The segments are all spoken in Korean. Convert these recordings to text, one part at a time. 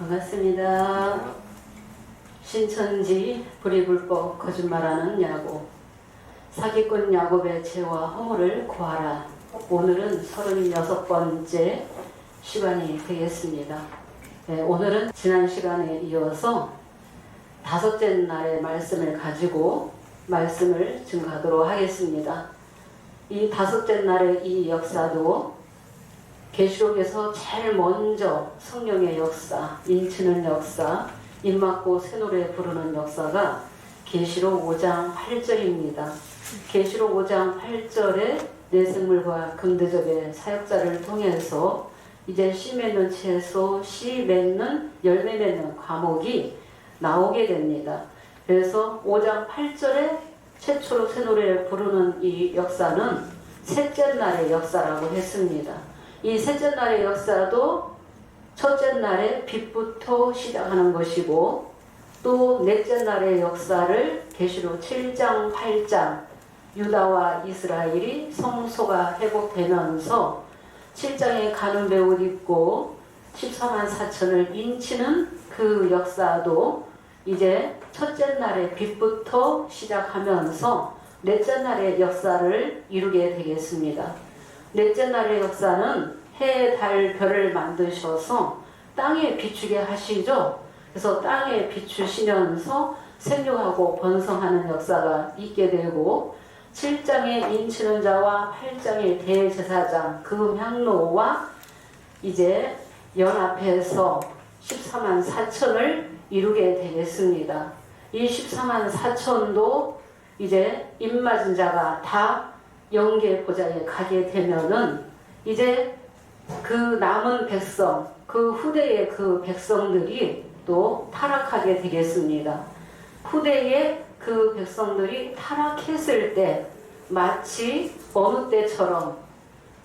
반갑습니다. 신천지 불의불법 거짓말하는 야곱, 사기꾼 야곱의 죄와 허물을 구하라. 오늘은 36번째 시간이 되겠습니다. 오늘은 지난 시간에 이어서 다섯째 날의 말씀을 가지고 말씀을 증거하도록 하겠습니다. 이 다섯째 날의 이 역사도 계시록에서 제일 먼저 성령의 역사, 인치는 역사, 입맞고 새노래 부르는 역사가 계시록 5장 8절입니다. 계시록 5장 8절에 내생물과 금대접의 사역자를 통해서 이제 씨 맺는 채소, 씨 맺는 열매 맺는 과목이 나오게 됩니다. 그래서 5장 8절에 최초로 새노래를 부르는 이 역사는 셋째 날의 역사라고 했습니다. 이 셋째 날의 역사도 첫째 날에 빛부터 시작하는 것이고, 또 넷째 날의 역사를 계시록 7장 8장 유다와 이스라엘이 성소가 회복되면서 7장에 가는 옷 입고 14만 4천을 인치는 그 역사도 이제 첫째 날의 빛부터 시작하면서 넷째 날의 역사를 이루게 되겠습니다. 넷째 날의 역사는 해, 달, 별을 만드셔서 땅에 비추게 하시죠. 그래서 땅에 비추시면서 생육하고 번성하는 역사가 있게 되고, 7장의 인치는 자와 8장의 대제사장 그 향로와 이제 연합해서 14만 4천을 이루게 되겠습니다. 이 14만 4천도 이제 입맞은 자가 다 영계 보좌에 가게 되면은 이제 그 남은 백성, 그 후대의 그 백성들이 또 타락하게 되겠습니다. 후대의 그 백성들이 타락했을 때 마치 어느 때처럼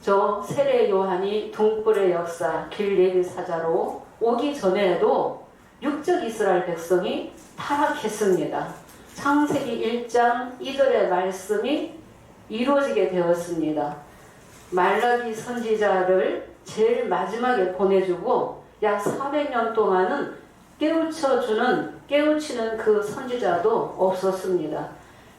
저 세례 요한이 등불의 역사 길레위 사자로 오기 전에도 육적 이스라엘 백성이 타락했습니다. 창세기 1장 2절의 말씀이 이루어지게 되었습니다. 말라기 선지자를 제일 마지막에 보내주고 약 400년 동안은 깨우치는 그 선지자도 없었습니다.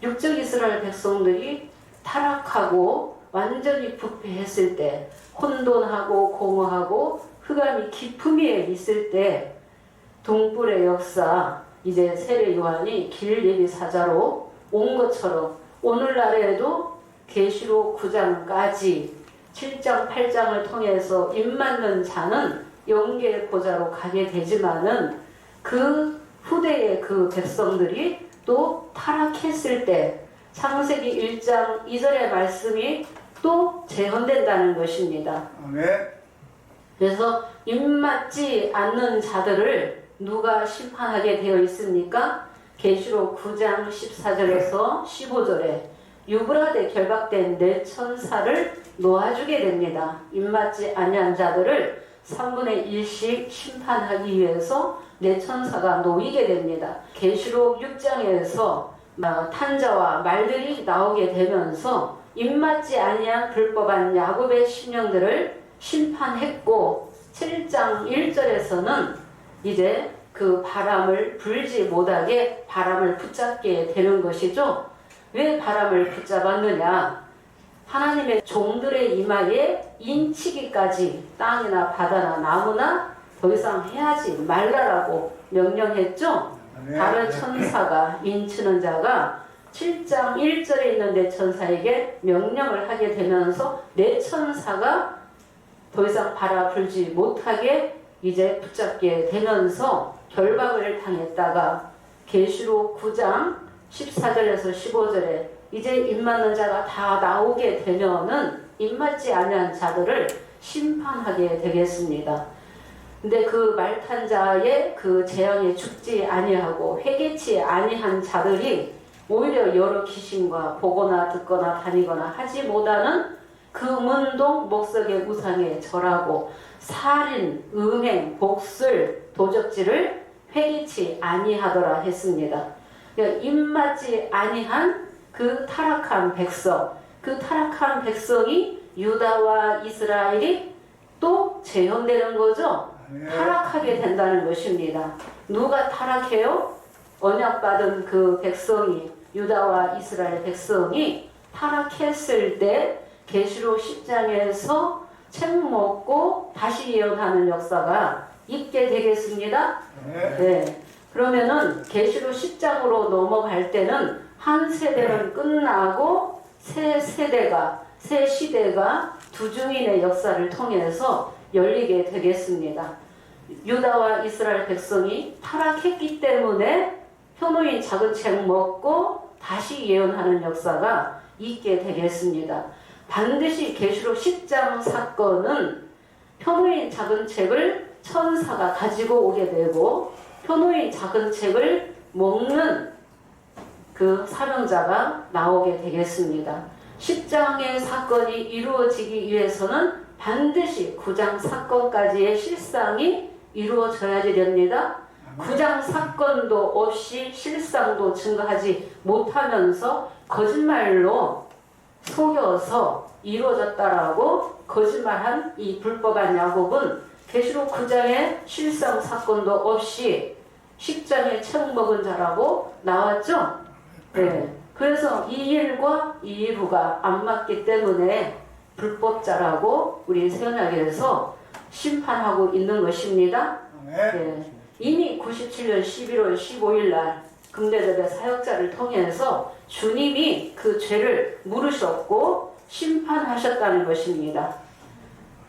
육적 이스라엘 백성들이 타락하고 완전히 부패했을 때, 혼돈하고 공허하고 흑암이 깊음 위에 있을 때 동불의 역사, 이제 세례 요한이 길레위 사자로 온 것처럼 오늘날에도 계시록 9장까지 7장 8장을 통해서 입맞는 자는 영계 보좌로 가게 되지만은 그 후대의 그 백성들이 또 타락했을 때 창세기 1장 2절의 말씀이 또 재현된다는 것입니다. 아멘. 그래서 입맞지 않는 자들을 누가 심판하게 되어 있습니까? 계시록 9장 14절에서 15절에 유브라데 결박된 네 천사를 놓아주게 됩니다. 입맞지 아니한 자들을 3분의 1씩 심판하기 위해서 네 천사가 놓이게 됩니다. 계시록 6장에서 탄자와 말들이 나오게 되면서 입맞지 아니한 불법한 야곱의 심령들을 심판했고, 7장 1절에서는 이제 그 바람을 불지 못하게 바람을 붙잡게 되는 것이죠. 왜 바람을 붙잡았느냐? 하나님의 종들의 이마에 인치기까지 땅이나 바다나 나무나 더 이상 해하지 말라라고 명령했죠. 다른 천사가, 인치는 자가 7장 1절에 있는 네 천사에게 명령을 하게 되면서 네 천사가 더 이상 바람 불지 못하게 이제 붙잡게 되면서 결박을 당했다가 계시록 9장 14절에서 15절에 이제 입맞는 자가 다 나오게 되면은 입맞지 아니한 자들을 심판하게 되겠습니다. 근데 그 말탄 자의 그 재앙에 죽지 아니하고 회개치 아니한 자들이 오히려 여러 귀신과 보거나 듣거나 다니거나 하지 못하는 그 문동 목석의 우상에 절하고 살인, 음행, 복술, 도적질을 회개치 아니하더라 했습니다. 그러니까 입맞지 아니한 그 타락한 백성, 그 타락한 백성이 유다와 이스라엘이 또 재현되는 거죠. 타락하게 된다는 것입니다. 누가 타락해요? 언약받은 그 백성이, 유다와 이스라엘 백성이 타락했을 때 계시록 10장에서 책 먹고 다시 예언하는 역사가 있게 되겠습니다. 네. 그러면은 계시록 10장으로 넘어갈 때는 한 세대는 끝나고 새 시대가 두 증인의 역사를 통해서 열리게 되겠습니다. 유다와 이스라엘 백성이 타락했기 때문에 현호인 작은 책 먹고 다시 예언하는 역사가 있게 되겠습니다. 반드시 계시록 10장 사건은 현호인 작은 책을 천사가 가지고 오게 되고 현호인 작은 책을 먹는 그 사명자가 나오게 되겠습니다. 10장의 사건이 이루어지기 위해서는 반드시 9장 사건까지의 실상이 이루어져야지 됩니다. 9장 사건도 없이 실상도 증거하지 못하면서 거짓말로 속여서 이루어졌다라고 거짓말한 이 불법한 야곱은 계시록 9장의 실상 사건도 없이 10장에 책 먹은 자라고 나왔죠. 네. 그래서 이 일과 이 일후가 안 맞기 때문에 불법자라고 우리 세언약에서 심판하고 있는 것입니다. 네. 이미 97년 11월 15일 날 금대접의 사역자를 통해서 주님이 그 죄를 물으셨고 심판하셨다는 것입니다.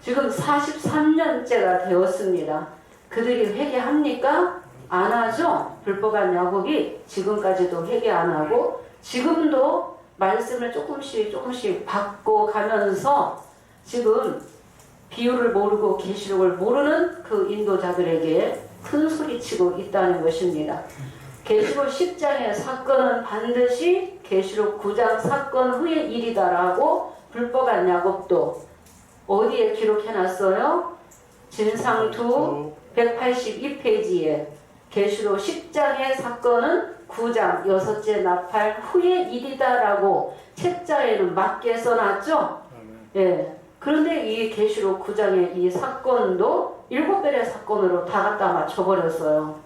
지금 43년째가 되었습니다. 그들이 회개합니까? 안 하죠? 불법한 야곱이 지금까지도 회개 안 하고 지금도 말씀을 조금씩 바꿔가면서 지금 비유를 모르고 계시록을 모르는 그 인도자들에게 큰 소리치고 있다는 것입니다. 계시록 10장의 사건은 반드시 계시록 9장 사건 후의 일이다라고 불법한 야곱도 어디에 기록해놨어요? 진상투 182페이지에 계시록 10장의 사건은 9장 6째 나팔 후의 일이다라고 책자에는 맞게 써놨죠? 예. 그런데 이 계시록 9장의 이 사건도 7별의 사건으로 다 갖다 맞춰버렸어요.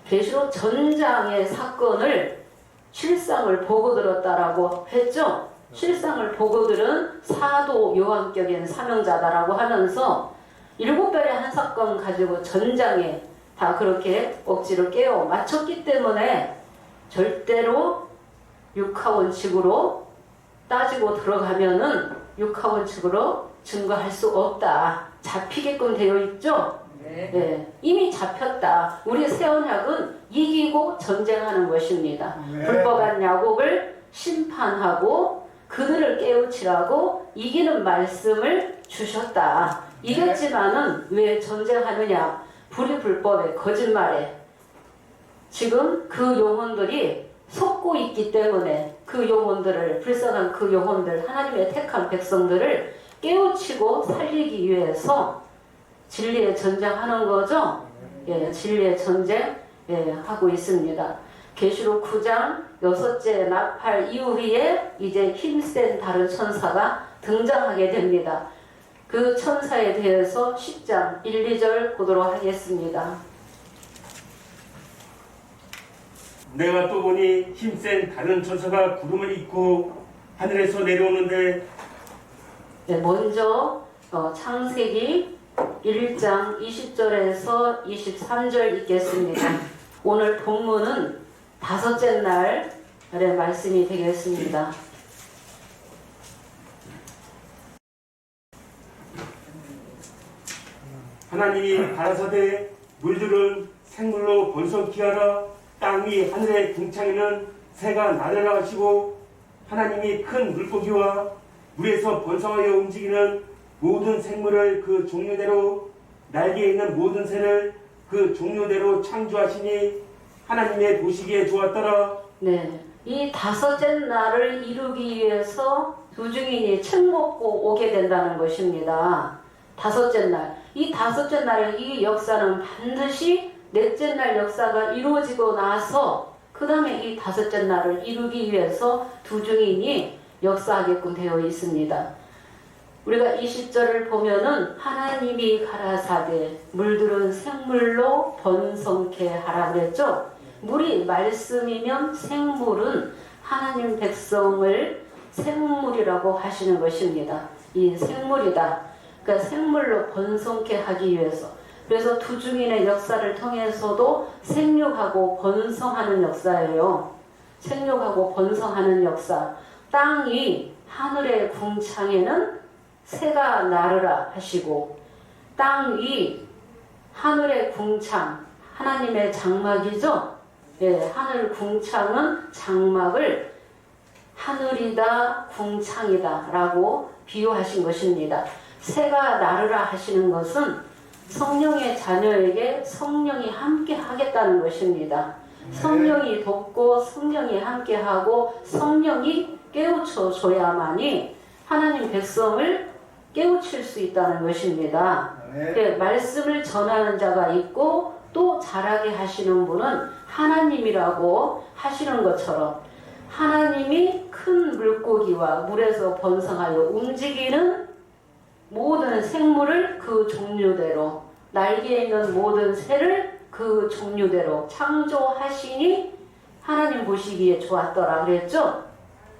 계시록 전장의 사건을 실상을 보고 들었다라고 했죠? 실상을 보고 들은 사도 요한격인 사명자다라고 하면서 7별의 한 사건 가지고 전장에 다 그렇게 억지로 깨워 맞췄기 때문에 절대로 육하원칙으로 따지고 들어가면은 육하원칙으로 증거할 수 없다. 잡히게끔 되어 있죠? 네. 이미 잡혔다. 우리 세언약은 이기고 전쟁하는 것입니다. 불법한 야곱을 심판하고 그들을 깨우치라고 이기는 말씀을 주셨다. 이겼지만은 왜 전쟁하느냐? 불의불법에 거짓말에 지금 그 영혼들이 속고 있기 때문에 그 영혼들을 불쌍한 그 영혼들 하나님의 택한 백성들을 깨우치고 살리기 위해서 진리의 전쟁하는 거죠. 예, 진리의 전쟁 하고 있습니다. 계시록 9장 6째 나팔 이후에 이제 힘센 다른 천사가 등장하게 됩니다. 그 천사에 대해서 10장 1, 2절 보도록 하겠습니다. 내가 또 보니 힘센 다른 천사가 구름을 입고 하늘에서 내려오는데 먼저 창세기 1장 20절에서 23절 읽겠습니다. 오늘 본문은 5째 날의 말씀이 되겠습니다. 하나님이 가라사대 물들은 생물로 번성케 하라. 땅 위 하늘의 궁창에는 새가 나르라 하시고 하나님이 큰 물고기와 물에서 번성하여 움직이는 모든 생물을 그 종류대로 날개에 있는 모든 새를 그 종류대로 창조하시니 하나님의 보시기에 좋았더라. 네, 이 5째 날을 이루기 위해서 두 증인이 책 먹고 오게 된다는 것입니다. 5째 날. 이 5째 날의 이 역사는 반드시 넷째 날 역사가 이루어지고 나서 그 다음에 이 5째 날을 이루기 위해서 두 증인이 역사하게끔 되어 있습니다. 우리가 20절을 보면은 하나님이 가라사대 물들은 생물로 번성케 하라 그랬죠. 물이 말씀이면 생물은 하나님 백성을 생물이라고 하시는 것입니다. 이 생물이다. 그러니까 생물로 번성케 하기 위해서. 그래서 두중인의 역사를 통해서도 생육하고 번성하는 역사예요. 생육하고 번성하는 역사. 땅이 하늘의 궁창에는 새가 나르라 하시고, 땅 위 하늘의 궁창, 하나님의 장막이죠. 예, 하늘 궁창은 장막을 하늘이다 궁창이다 라고 비유하신 것입니다. 새가 나르라 하시는 것은 성령의 자녀에게 성령이 함께 하겠다는 것입니다. 성령이 돕고 성령이 함께 하고 성령이 깨우쳐 줘야만이 하나님 백성을 깨우칠 수 있다는 것입니다. 말씀을 전하는 자가 있고 또 잘하게 하시는 분은 하나님이라고 하시는 것처럼 하나님이 큰 물고기와 물에서 번성하여 움직이는 모든 생물을 그 종류대로, 날개에 있는 모든 새를 그 종류대로 창조하시니 하나님 보시기에 좋았더라 그랬죠.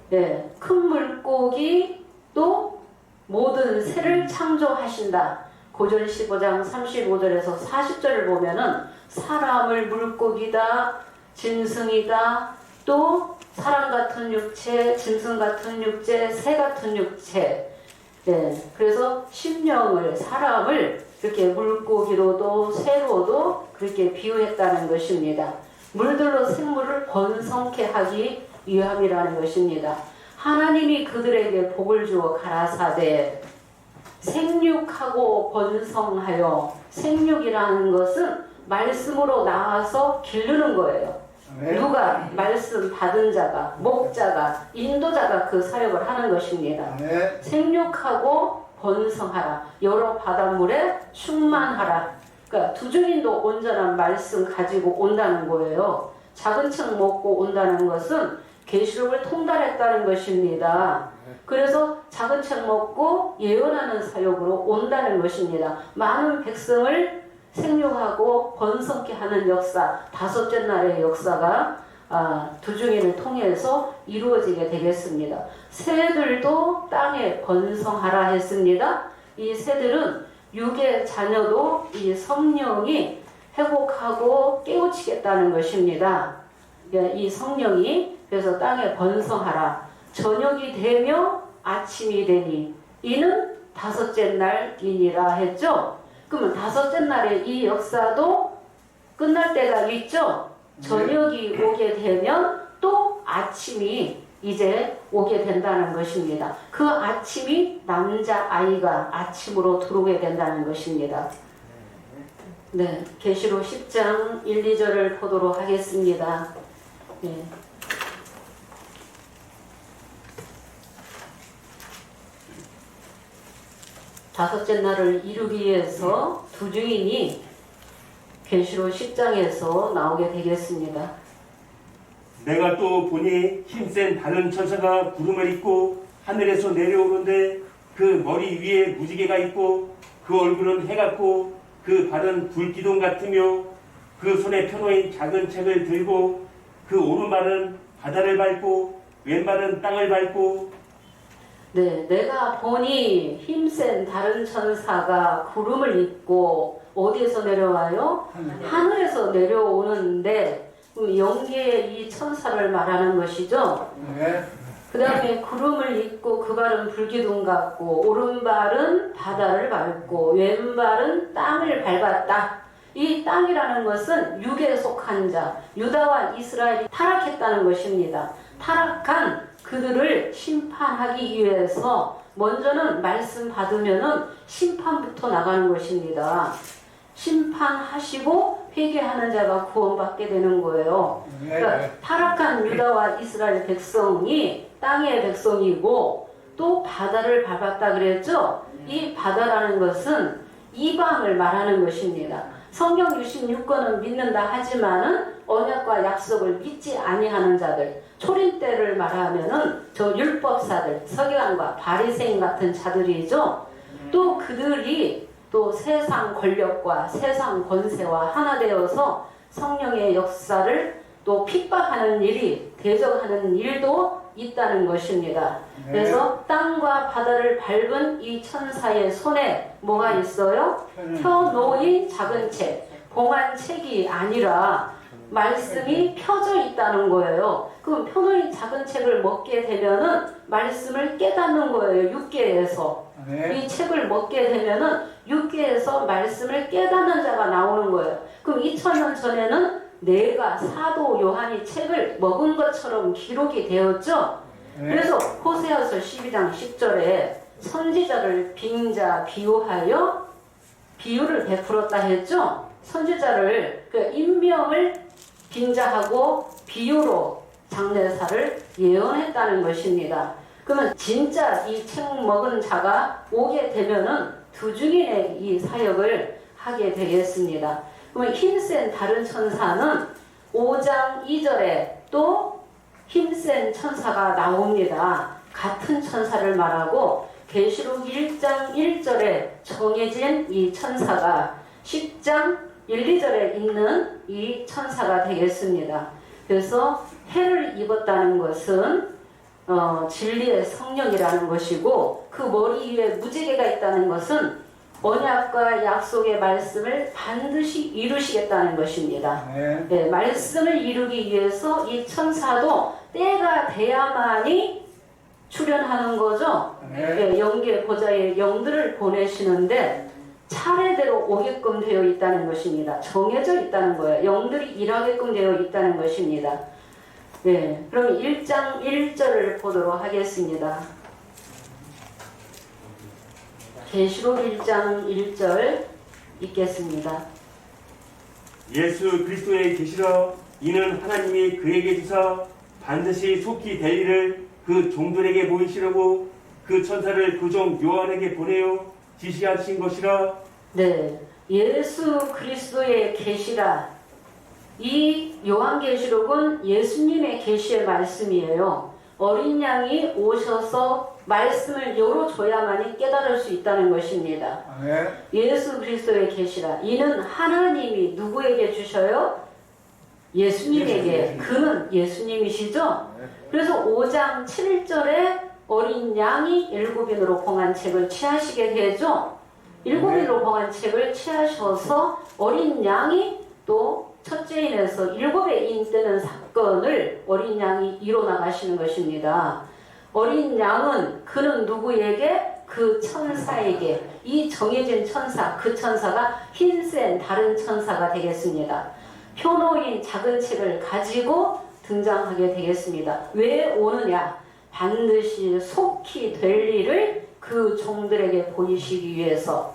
네, 큰 물고기 또 모든 새를 창조하신다. 고전 15장 35절에서 40절을 보면은 사람을 물고기다, 짐승이다, 또 사람 같은 육체, 짐승 같은 육체, 새 같은 육체. 네, 그래서 심령을, 사람을 그렇게 물고기로도 새로도 그렇게 비유했다는 것입니다. 물들로 생물을 번성케 하기 위함이라는 것입니다. 하나님이 그들에게 복을 주어 가라사대 생육하고 번성하여, 생육이라는 것은 말씀으로 나와서 기르는 거예요. 누가? 말씀 받은 자가, 목자가, 인도자가 그 사역을 하는 것입니다. 생육하고 번성하라. 여러 바닷물에 충만하라. 그러니까 두중인도 온전한 말씀 가지고 온다는 거예요. 작은 책 먹고 온다는 것은 계시록을 통달했다는 것입니다. 그래서 작은 책 먹고 예언하는 사역으로 온다는 것입니다. 많은 백성을 생육하고 번성케 하는 역사, 다섯째 날의 역사가 두중인을 통해서 이루어지게 되겠습니다. 새들도 땅에 번성하라 했습니다. 이 새들은 육의 자녀도 이 성령이 회복하고 깨우치겠다는 것입니다. 이 성령이 그래서 땅에 번성하라. 저녁이 되며 아침이 되니 이는 다섯째 날이니라 했죠. 그러면 다섯째 날의 이 역사도 끝날 때가 있죠. 저녁이 오게 되면 또 아침이 이제 오게 된다는 것입니다. 그 아침이 남자아이가 아침으로 들어오게 된다는 것입니다. 네, 계시록 10장 1, 2절을 보도록 하겠습니다. 네. 다섯째 날을 이루기 위해서 두중인이 계시록 10장에서 나오게 되겠습니다. 내가 또 보니 힘센 다른 천사가 구름을 입고 하늘에서 내려오는데 그 머리 위에 무지개가 있고 그 얼굴은 해 같고 그 발은 불기둥 같으며 그 손에 펴놓인 작은 책을 들고 그 오른발은 바다를 밟고 왼발은 땅을 밟고. 네, 내가 보니 힘센 다른 천사가 구름을 입고 어디에서 내려와요? 하늘에서 내려오는데 영계의 이 천사를 말하는 것이죠. 그 다음에 구름을 입고 그 발은 불기둥 같고 오른발은 바다를 밟고 왼발은 땅을 밟았다. 이 땅이라는 것은 육에 속한 자, 유다와 이스라엘이 타락했다는 것입니다. 타락한 그들을 심판하기 위해서 먼저는 말씀 받으면은 심판부터 나가는 것입니다. 심판하시고 회개하는 자가 구원받게 되는 거예요. 그러니까 타락한 유다와 이스라엘 백성이 땅의 백성이고 또 바다를 밟았다 그랬죠. 이 바다라는 것은 이방을 말하는 것입니다. 성경 66권은 믿는다 하지만은 언약과 약속을 믿지 아니하는 자들, 초림 때를 말하면은 저 율법사들, 서기관과 바리새인 같은 자들이죠. 또 그들이 또 세상 권력과 세상 권세와 하나 되어서 성령의 역사를 또 핍박하는 일이, 대적하는 일도 있다는 것입니다. 그래서 땅과 바다를 밟은 이 천사의 손에 뭐가 있어요? 펴놓인 작은 책, 봉한 책이 아니라 말씀이 펴져 있다는 거예요. 그럼 펴놓인 작은 책을 먹게 되면은 말씀을 깨닫는 거예요. 육계에서. 이 책을 먹게 되면은 육계에서 말씀을 깨닫는 자가 나오는 거예요. 그럼 2000년 전에는 내가 사도 요한이 책을 먹은 것처럼 기록이 되었죠. 그래서 호세아서 12장 10절에 선지자를 빙자 비유하여 비유를 베풀었다 했죠. 선지자를 그 임명을 빙자하고 비유로 장래사를 예언했다는 것입니다. 그러면 진짜 이 책 먹은 자가 오게 되면은 두 증인의 이 사역을 하게 되겠습니다. 그러면 힘센 다른 천사는 5장 2절에 또 힘센 천사가 나옵니다. 같은 천사를 말하고 계시록 1장 1절에 정해진 이 천사가 10장 1, 2절에 있는 이 천사가 되겠습니다. 그래서 해를 입었다는 것은 진리의 성령이라는 것이고, 그 머리 위에 무지개가 있다는 것은 언약과 약속의 말씀을 반드시 이루시겠다는 것입니다. 네, 말씀을 이루기 위해서 이 천사도 때가 돼야만이 출현하는 거죠. 네, 영계 보좌의 영들을 보내시는데 차례대로 오게끔 되어 있다는 것입니다. 정해져 있다는 거예요. 영들이 일하게끔 되어 있다는 것입니다. 네, 그럼 1장 1절을 보도록 하겠습니다. 계시록 1장 1절 읽겠습니다. 예수 그리스도의 계시라. 이는 하나님이 그에게 주사 반드시 속히 될 일을 그 종들에게 보이시려고 그 천사를 그 종 요한에게 보내어 지시하신 것이라. 네, 예수 그리스도의 계시라. 이 요한계시록은 예수님의 계시의 말씀이에요. 어린 양이 오셔서 말씀을 열어줘야만이 깨달을 수 있다는 것입니다. 예수 그리스도의 계시라. 이는 하나님이 누구에게 주셔요? 예수님에게. 그는 예수님이시죠? 그래서 5장 7절에 어린 양이 일곱인으로 봉한 책을 취하시게 되죠. 일곱인으로 봉한 책을 취하셔서 어린 양이 또 첫째인에서 일곱의 인 뜨는 사건을 어린 양이 이뤄나가시는 것입니다. 어린 양은 그는 누구에게? 그 천사에게. 이 정해진 천사, 그 천사가 힘센 다른 천사가 되겠습니다. 펴놓인 작은 책을 가지고 등장하게 되겠습니다. 왜 오느냐? 반드시 속히 될 일을 그 종들에게 보이시기 위해서.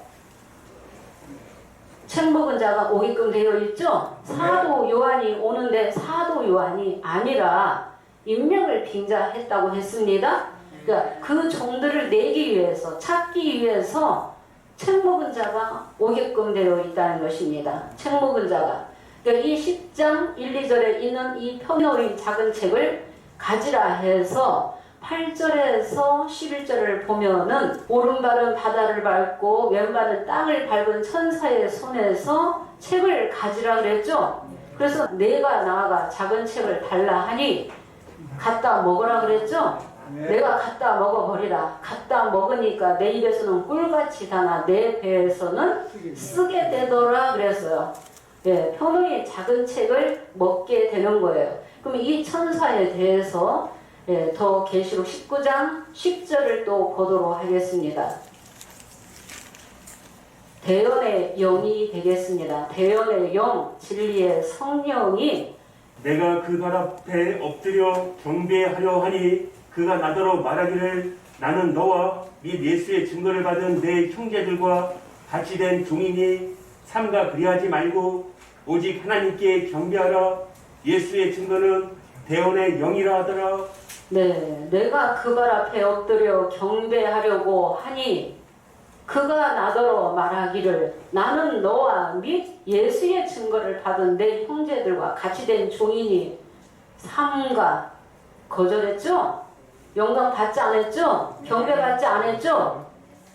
책 먹은 자가 오게끔 되어 있죠. 사도 요한이 오는데 사도 요한이 아니라 임명을 빙자했다고 했습니다. 그러니까 그 종들을 내기 위해서, 찾기 위해서 책 먹은 자가 오게끔 되어 있다는 것입니다. 책 먹은 자가. 그러니까 이 10장 1, 2절에 있는 이 펴놓인 작은 책을 가지라 해서 8절에서 11절을 보면은 오른발은 바다를 밟고 왼발은 땅을 밟은 천사의 손에서 책을 가지라 그랬죠. 그래서 내가 나아가 작은 책을 달라 하니 갖다 먹으라 그랬죠. 내가 갖다 먹어버리라. 갖다 먹으니까 내 입에서는 꿀같이 다나 내 배에서는 쓰게 되더라 그랬어요. 예, 펴놓인 작은 책을 먹게 되는 거예요. 그럼 이 천사에 대해서 더 계시록 19장 10절을 또 보도록 하겠습니다. 대언의 영이 되겠습니다. 대언의 영, 진리의 성령이 내가 그 발 앞에 엎드려 경배하려 하니 그가 나더러 말하기를 나는 너와 및 예수의 증거를 받은 내 형제들과 같이 된 종이니 삼가 그리하지 말고 오직 하나님께 경배하라. 예수의 증거는 대언의 영이라 하더라. 네, 내가 그 발 앞에 엎드려 경배하려고 하니 그가 나더러 말하기를 나는 너와 및 예수의 증거를 받은 내 형제들과 같이 된 종이니 삼가 거절했죠? 영광 받지 않았죠? 경배 받지 않았죠?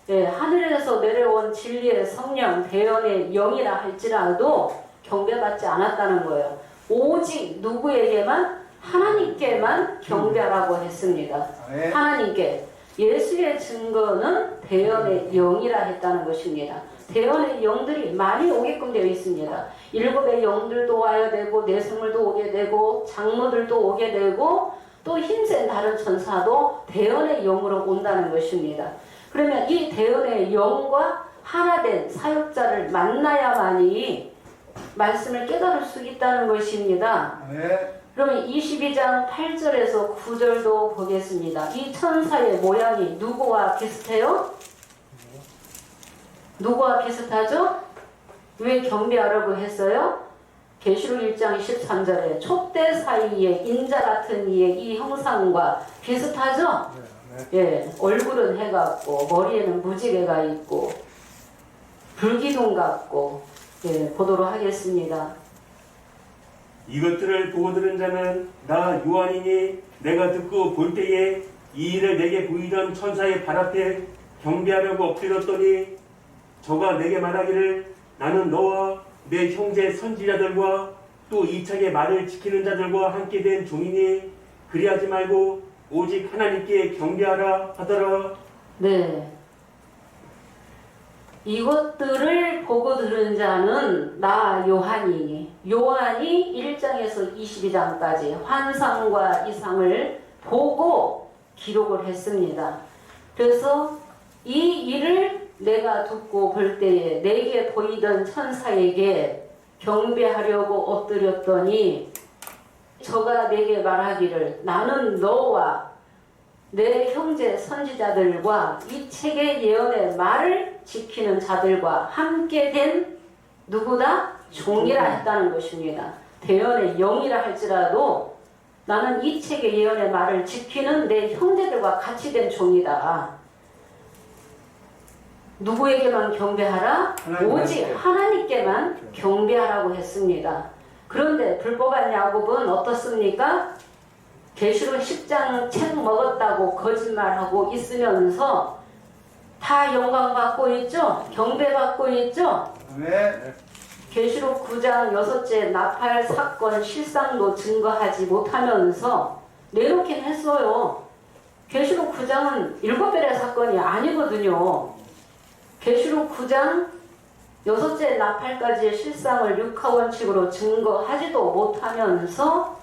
예, 하늘에서 내려온 진리의 성령 대언의 영이라 할지라도 경배받지 않았다는 거예요. 오직 누구에게만? 하나님께만 경배하라고 했습니다. 하나님께. 예수의 증거는 대언의 영이라 했다는 것입니다. 대언의 영들이 많이 오게끔 되어 있습니다. 일곱의 영들도 와야 되고 내생물도 오게 되고 장로들도 오게 되고 또 힘센 다른 천사도 대언의 영으로 온다는 것입니다. 그러면 이 대언의 영과 하나된 사역자를 만나야만이 말씀을 깨달을 수 있다는 것입니다. 그러면 22장 8절에서 9절도 보겠습니다. 이 천사의 모양이 누구와 비슷해요? 누구와 비슷하죠? 왜 경배하라고 했어요? 계시록 1장 13절에 촛대 사이에 인자 같은 이의 이 형상과 비슷하죠? 예, 얼굴은 해 같고 머리에는 무지개가 있고 불기둥 같고 예, 보도록 하겠습니다. 이것들을 보고 들은 자는 나 요한이니 내가 듣고 볼 때에 이 일을 내게 보이던 천사의 발 앞에 경배하려고 엎드렸더니 저가 내게 말하기를 나는 너와 내 형제 선지자들과 또 이창의 말을 지키는 자들과 함께 된 종이니 그리하지 말고 오직 하나님께 경배하라 하더라. 네. 이것들을 보고 들은 자는 나 요한이니 요한이 1장에서 22장까지 환상과 이상을 보고 기록을 했습니다. 그래서 이 일을 내가 듣고 볼 때에 내게 보이던 천사에게 경배하려고 엎드렸더니 저가 내게 말하기를 나는 너와 내 형제 선지자들과 이 책의 예언의 말을 지키는 자들과 함께 된 누구다? 종이라 했다는 것입니다. 대언의 영이라 할지라도 나는 이 책의 예언의 말을 지키는 내 형제들과 같이 된 종이다. 누구에게만 경배하라? 오직 하나님께만 경배하라고 했습니다. 그런데 불법한 야곱은 어떻습니까? 계시록 10장 책 먹었다고 거짓말하고 있으면서 다 영광받고 있죠? 경배받고 있죠? 네. 계시록 9장 6째 나팔 사건 실상도 증거하지 못하면서 내놓긴 했어요. 계시록 9장은 7별의 사건이 아니거든요. 계시록 9장 6째 나팔까지의 실상을 육하원칙으로 증거하지도 못하면서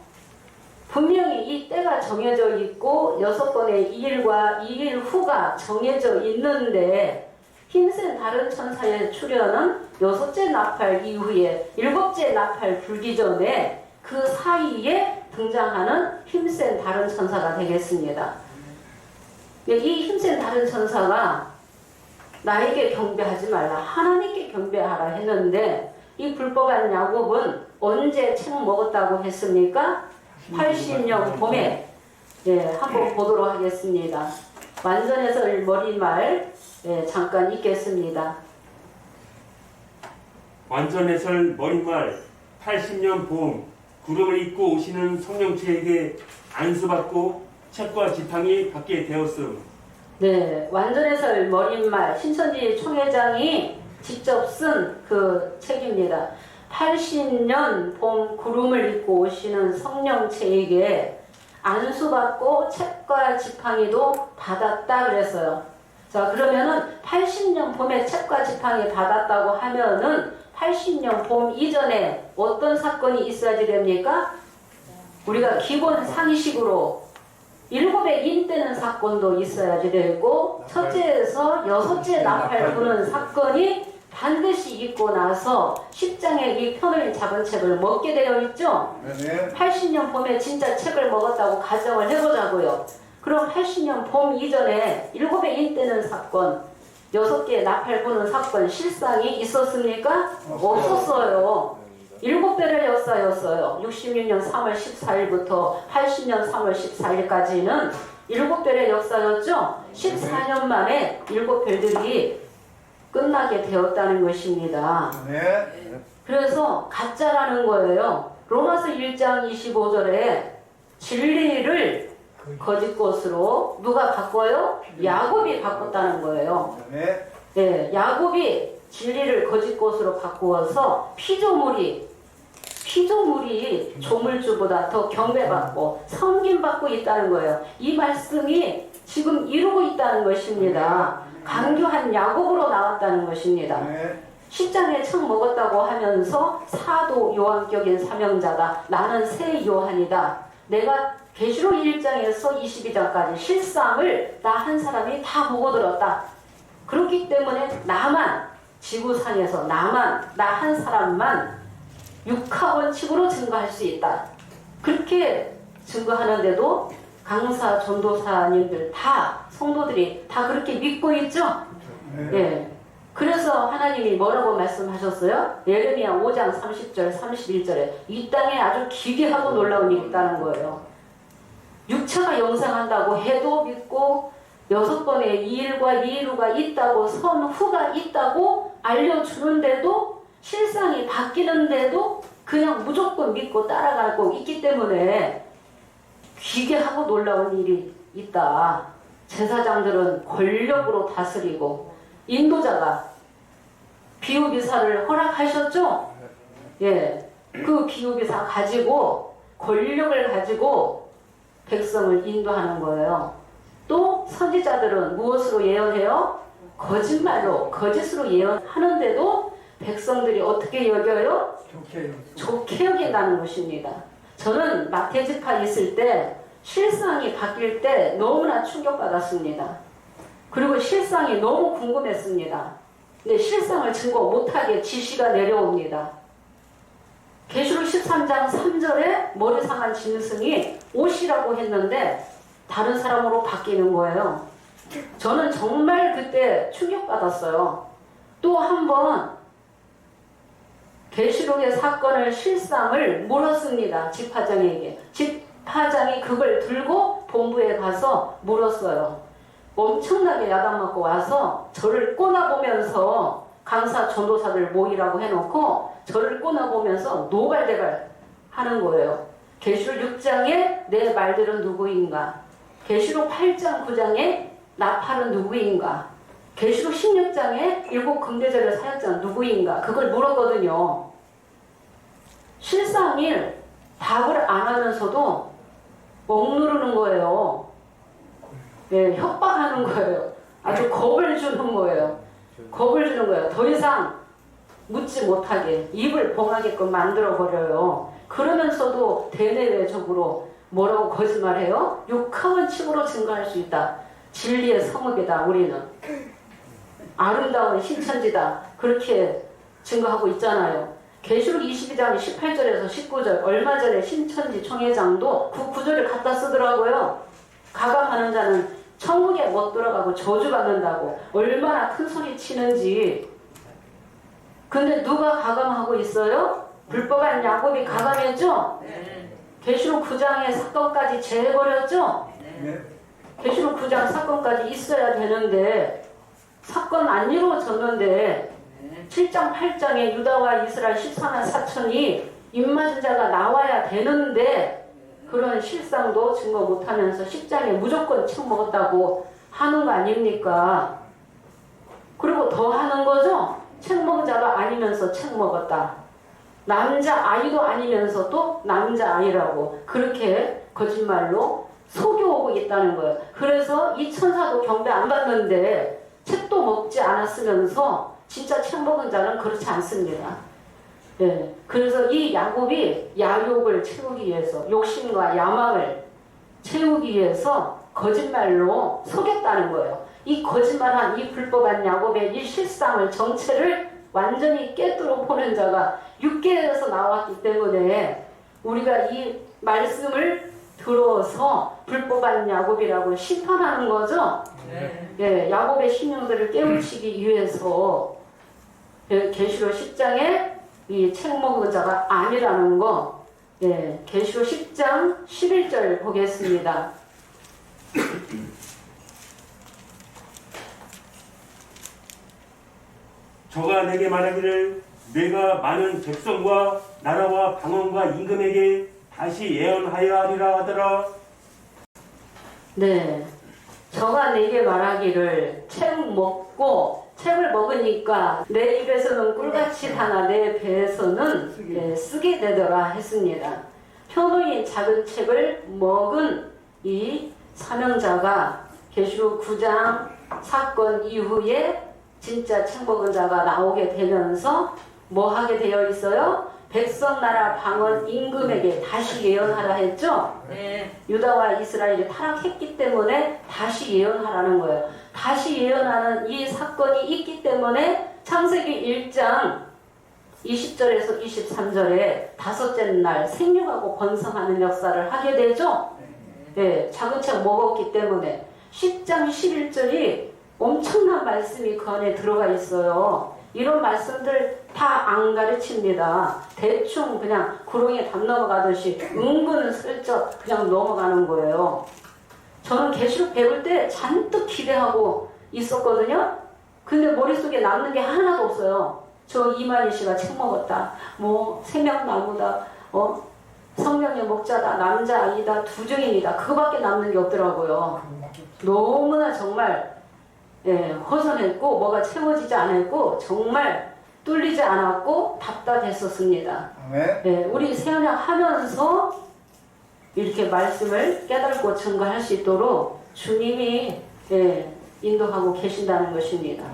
분명히 이 때가 정해져 있고 6번의 이 일과 이 일 후가 정해져 있는데 힘센 다른 천사의 출현은 6째 나팔 이후에 7째 나팔 불기 전에 그 사이에 등장하는 힘센 다른 천사가 되겠습니다. 이 힘센 다른 천사가 나에게 경배하지 말라 하나님께 경배하라 했는데 이 불법한 야곱은 언제 책 먹었다고 했습니까? 80년 봄에 한번 보도록 하겠습니다. 완전해설 머리말 잠깐 읽겠습니다. 완전해설 머릿말 80년 봄 구름을 입고 오시는 성령체에게 안수받고 책과 지팡이 받게 되었음. 네, 완전해설 머릿말 신천지 총회장이 직접 쓴 그 책입니다. 80년 봄 구름을 입고 오시는 성령체에게 안수받고 책과 지팡이도 받았다 그랬어요. 자, 그러면은 80년 봄에 책과 지팡이 받았다고 하면은 80년 봄 이전에 어떤 사건이 있어야지 됩니까? 우리가 기본 상식으로 7의 인 뜨는 사건도 있어야지 되고 첫째에서 6째 나팔 부는 사건이 반드시 있고 나서 10장의 이 편을 잡은 책을 먹게 되어 있죠? 80년 봄에 진짜 책을 먹었다고 가정을 해보자고요. 그럼 80년 봄 이전에 7의 인 뜨는 사건, 6개의 나팔 부는 사건, 실상이 있었습니까? 없었어요. 7별의 역사였어요. 66년 3월 14일부터 80년 3월 14일까지는 7별의 역사였죠? 14년 만에 7별들이 끝나게 되었다는 것입니다. 네. 그래서 가짜라는 거예요. 로마서 1장 25절에 진리를 거짓 것으로 누가 바꿔요? 야곱이 바꿨다는 거예요. 네. 예, 야곱이 진리를 거짓 것으로 바꾸어서 피조물이 조물주보다 더 경배받고 섬김받고 있다는 거예요. 이 말씀이 지금 이루고 있다는 것입니다. 강교한 야곱으로 나왔다는 것입니다. 네. 10장에 청 먹었다고 하면서 사도 요한격인 사명자가 나는 새 요한이다. 내가 계시록 1장에서 22장까지 실상을 나 한 사람이 다 보고 들었다. 그렇기 때문에 나만 지구상에서 나 한 사람만 육하원칙으로 증거할 수 있다. 그렇게 증거하는데도 강사, 전도사님들 다 성도들이 다 그렇게 믿고 있죠? 네. 예. 그래서 하나님이 뭐라고 말씀하셨어요? 예레미야 5장 30절 31절에 이 땅에 아주 기괴하고 놀라운 일이 있다는 거예요. 육체가 영생한다고 해도 믿고 6번의 이 일과 이 일후가 있다고 선후가 있다고 알려주는데도 실상이 바뀌는데도 그냥 무조건 믿고 따라가고 있기 때문에 기괴하고 놀라운 일이 있다. 제사장들은 권력으로 다스리고 인도자가 비유비사를 허락하셨죠? 예, 그 비유비사 가지고 권력을 가지고 백성을 인도하는 거예요. 또 선지자들은 무엇으로 예언해요? 거짓말로, 거짓으로 예언하는데도 백성들이 어떻게 여겨요? 좋게 여긴다는 것입니다. 저는 마태지파 있을 때 실상이 바뀔 때 너무나 충격받았습니다. 그리고 실상이 너무 궁금했습니다. 근데 실상을 증거 못하게 지시가 내려옵니다. 계시록 13장 3절에 머리 상한 짐승이 옷이라고 했는데 다른 사람으로 바뀌는 거예요. 저는 정말 그때 충격받았어요. 또 한 번 계시록의 사건을 실상을 물었습니다. 집파장에게. 집파장이 그걸 들고 본부에 가서 물었어요. 엄청나게 야단맞고 와서 저를 꼬나보면서 강사 전도사들 모이라고 해놓고 저를 꼬나보면서 노발대발 하는 거예요. 계시록 6장에 내 말들은 누구인가? 계시록 8장 9장에 나팔은 누구인가? 계시록 16장에 일곱 금대절의 사역자는 누구인가? 그걸 물었거든요. 실상일 답을 안 하면서도 억누르는 거예요. 네, 협박하는 거예요. 아주 겁을 주는 거예요. 겁을 주는 거예요. 더 이상 묻지 못하게 입을 봉하게끔 만들어버려요. 그러면서도 대내외적으로 뭐라고 거짓말해요? 육하원칙으로 증거할 수 있다. 진리의 성읍이다. 우리는 아름다운 신천지다. 그렇게 증거하고 있잖아요. 계시록 22장 18절에서 19절 얼마 전에 신천지 총회장도 그 구절을 갖다 쓰더라고요. 가감하는 자는 천국에 못 들어가고 저주받는다고 얼마나 큰 소리 치는지. 근데 누가 가감하고 있어요? 불법한 야곱이 가감했죠? 계시록 9장의 사건까지 재해버렸죠? 계시록 9장 사건까지 있어야 되는데 사건 안 이루어졌는데 7장 8장에 유다와 이스라엘 14만 4천이 입맞은 자가 나와야 되는데 그런 실상도 증거 못하면서 10장에 무조건 책 먹었다고 하는 거 아닙니까? 그리고 더 하는 거죠? 책 먹은 자도 아니면서 책 먹었다. 남자아이도 아니면서 또 남자아이라고 그렇게 거짓말로 속여오고 있다는 거예요. 그래서 이 천사도 경배 안 받는데 책도 먹지 않았으면서 진짜 책 먹은 자는 그렇지 않습니다. 예. 그래서 이 야곱이 야욕을 채우기 위해서 욕심과 야망을 채우기 위해서 거짓말로 속였다는 거예요. 이 거짓말한 이 불법한 야곱의 이 실상을 정체를 완전히 깨뜨려 보는 자가 6계에서 나왔기 때문에 우리가 이 말씀을 들어서 불법한 야곱이라고 심판하는 거죠. 네. 예, 야곱의 신령들을 깨우치기 위해서 계시록 10장에 이 책 먹은 자가 아니라는 거. 예, 계시록 10장 11절 보겠습니다. 저가 내게 말하기를 내가 많은 백성과 나라와 방언과 임금에게 다시 예언하여 하리라 하더라. 네. 저가 내게 말하기를 책을 먹으니까 내 입에서는 꿀같이 다나 내 배에서는 쓰게 되더라 했습니다. 표노인 작은 책을 먹은 이 사명자가 계시록 9장 사건 이후에 진짜 책 먹은 자가 나오게 되면서 뭐 하게 되어 있어요? 백성 나라 방언 임금에게 다시 예언하라 했죠? 네. 유다와 이스라엘이 타락했기 때문에 다시 예언하라는 거예요. 다시 예언하는 이 사건이 있기 때문에 창세기 1장 20절에서 23절에 다섯째 날 생육하고 번성하는 역사를 하게 되죠. 네, 작은 책 먹었기 때문에 10장 11절이 엄청난 말씀이 그 안에 들어가 있어요. 이런 말씀들 다 안 가르칩니다. 대충 그냥 구렁이에 담 넘어가듯이 은근 슬쩍 그냥 넘어가는 거예요. 저는 계시록 배울 때 잔뜩 기대하고 있었거든요. 근데 머릿속에 남는 게 하나도 없어요. 저 이만희 씨가 책 먹었다. 뭐 생명나무다. 성령의 목자다. 남자 아니다. 두 증인이다. 그거밖에 남는 게 없더라고요. 너무나 정말 허전했고 뭐가 채워지지 않았고 정말 뚫리지 않았고 답답했었습니다. 우리 새언약 하면서 이렇게 말씀을 깨닫고 증거할 수 있도록 주님이 인도하고 계신다는 것입니다.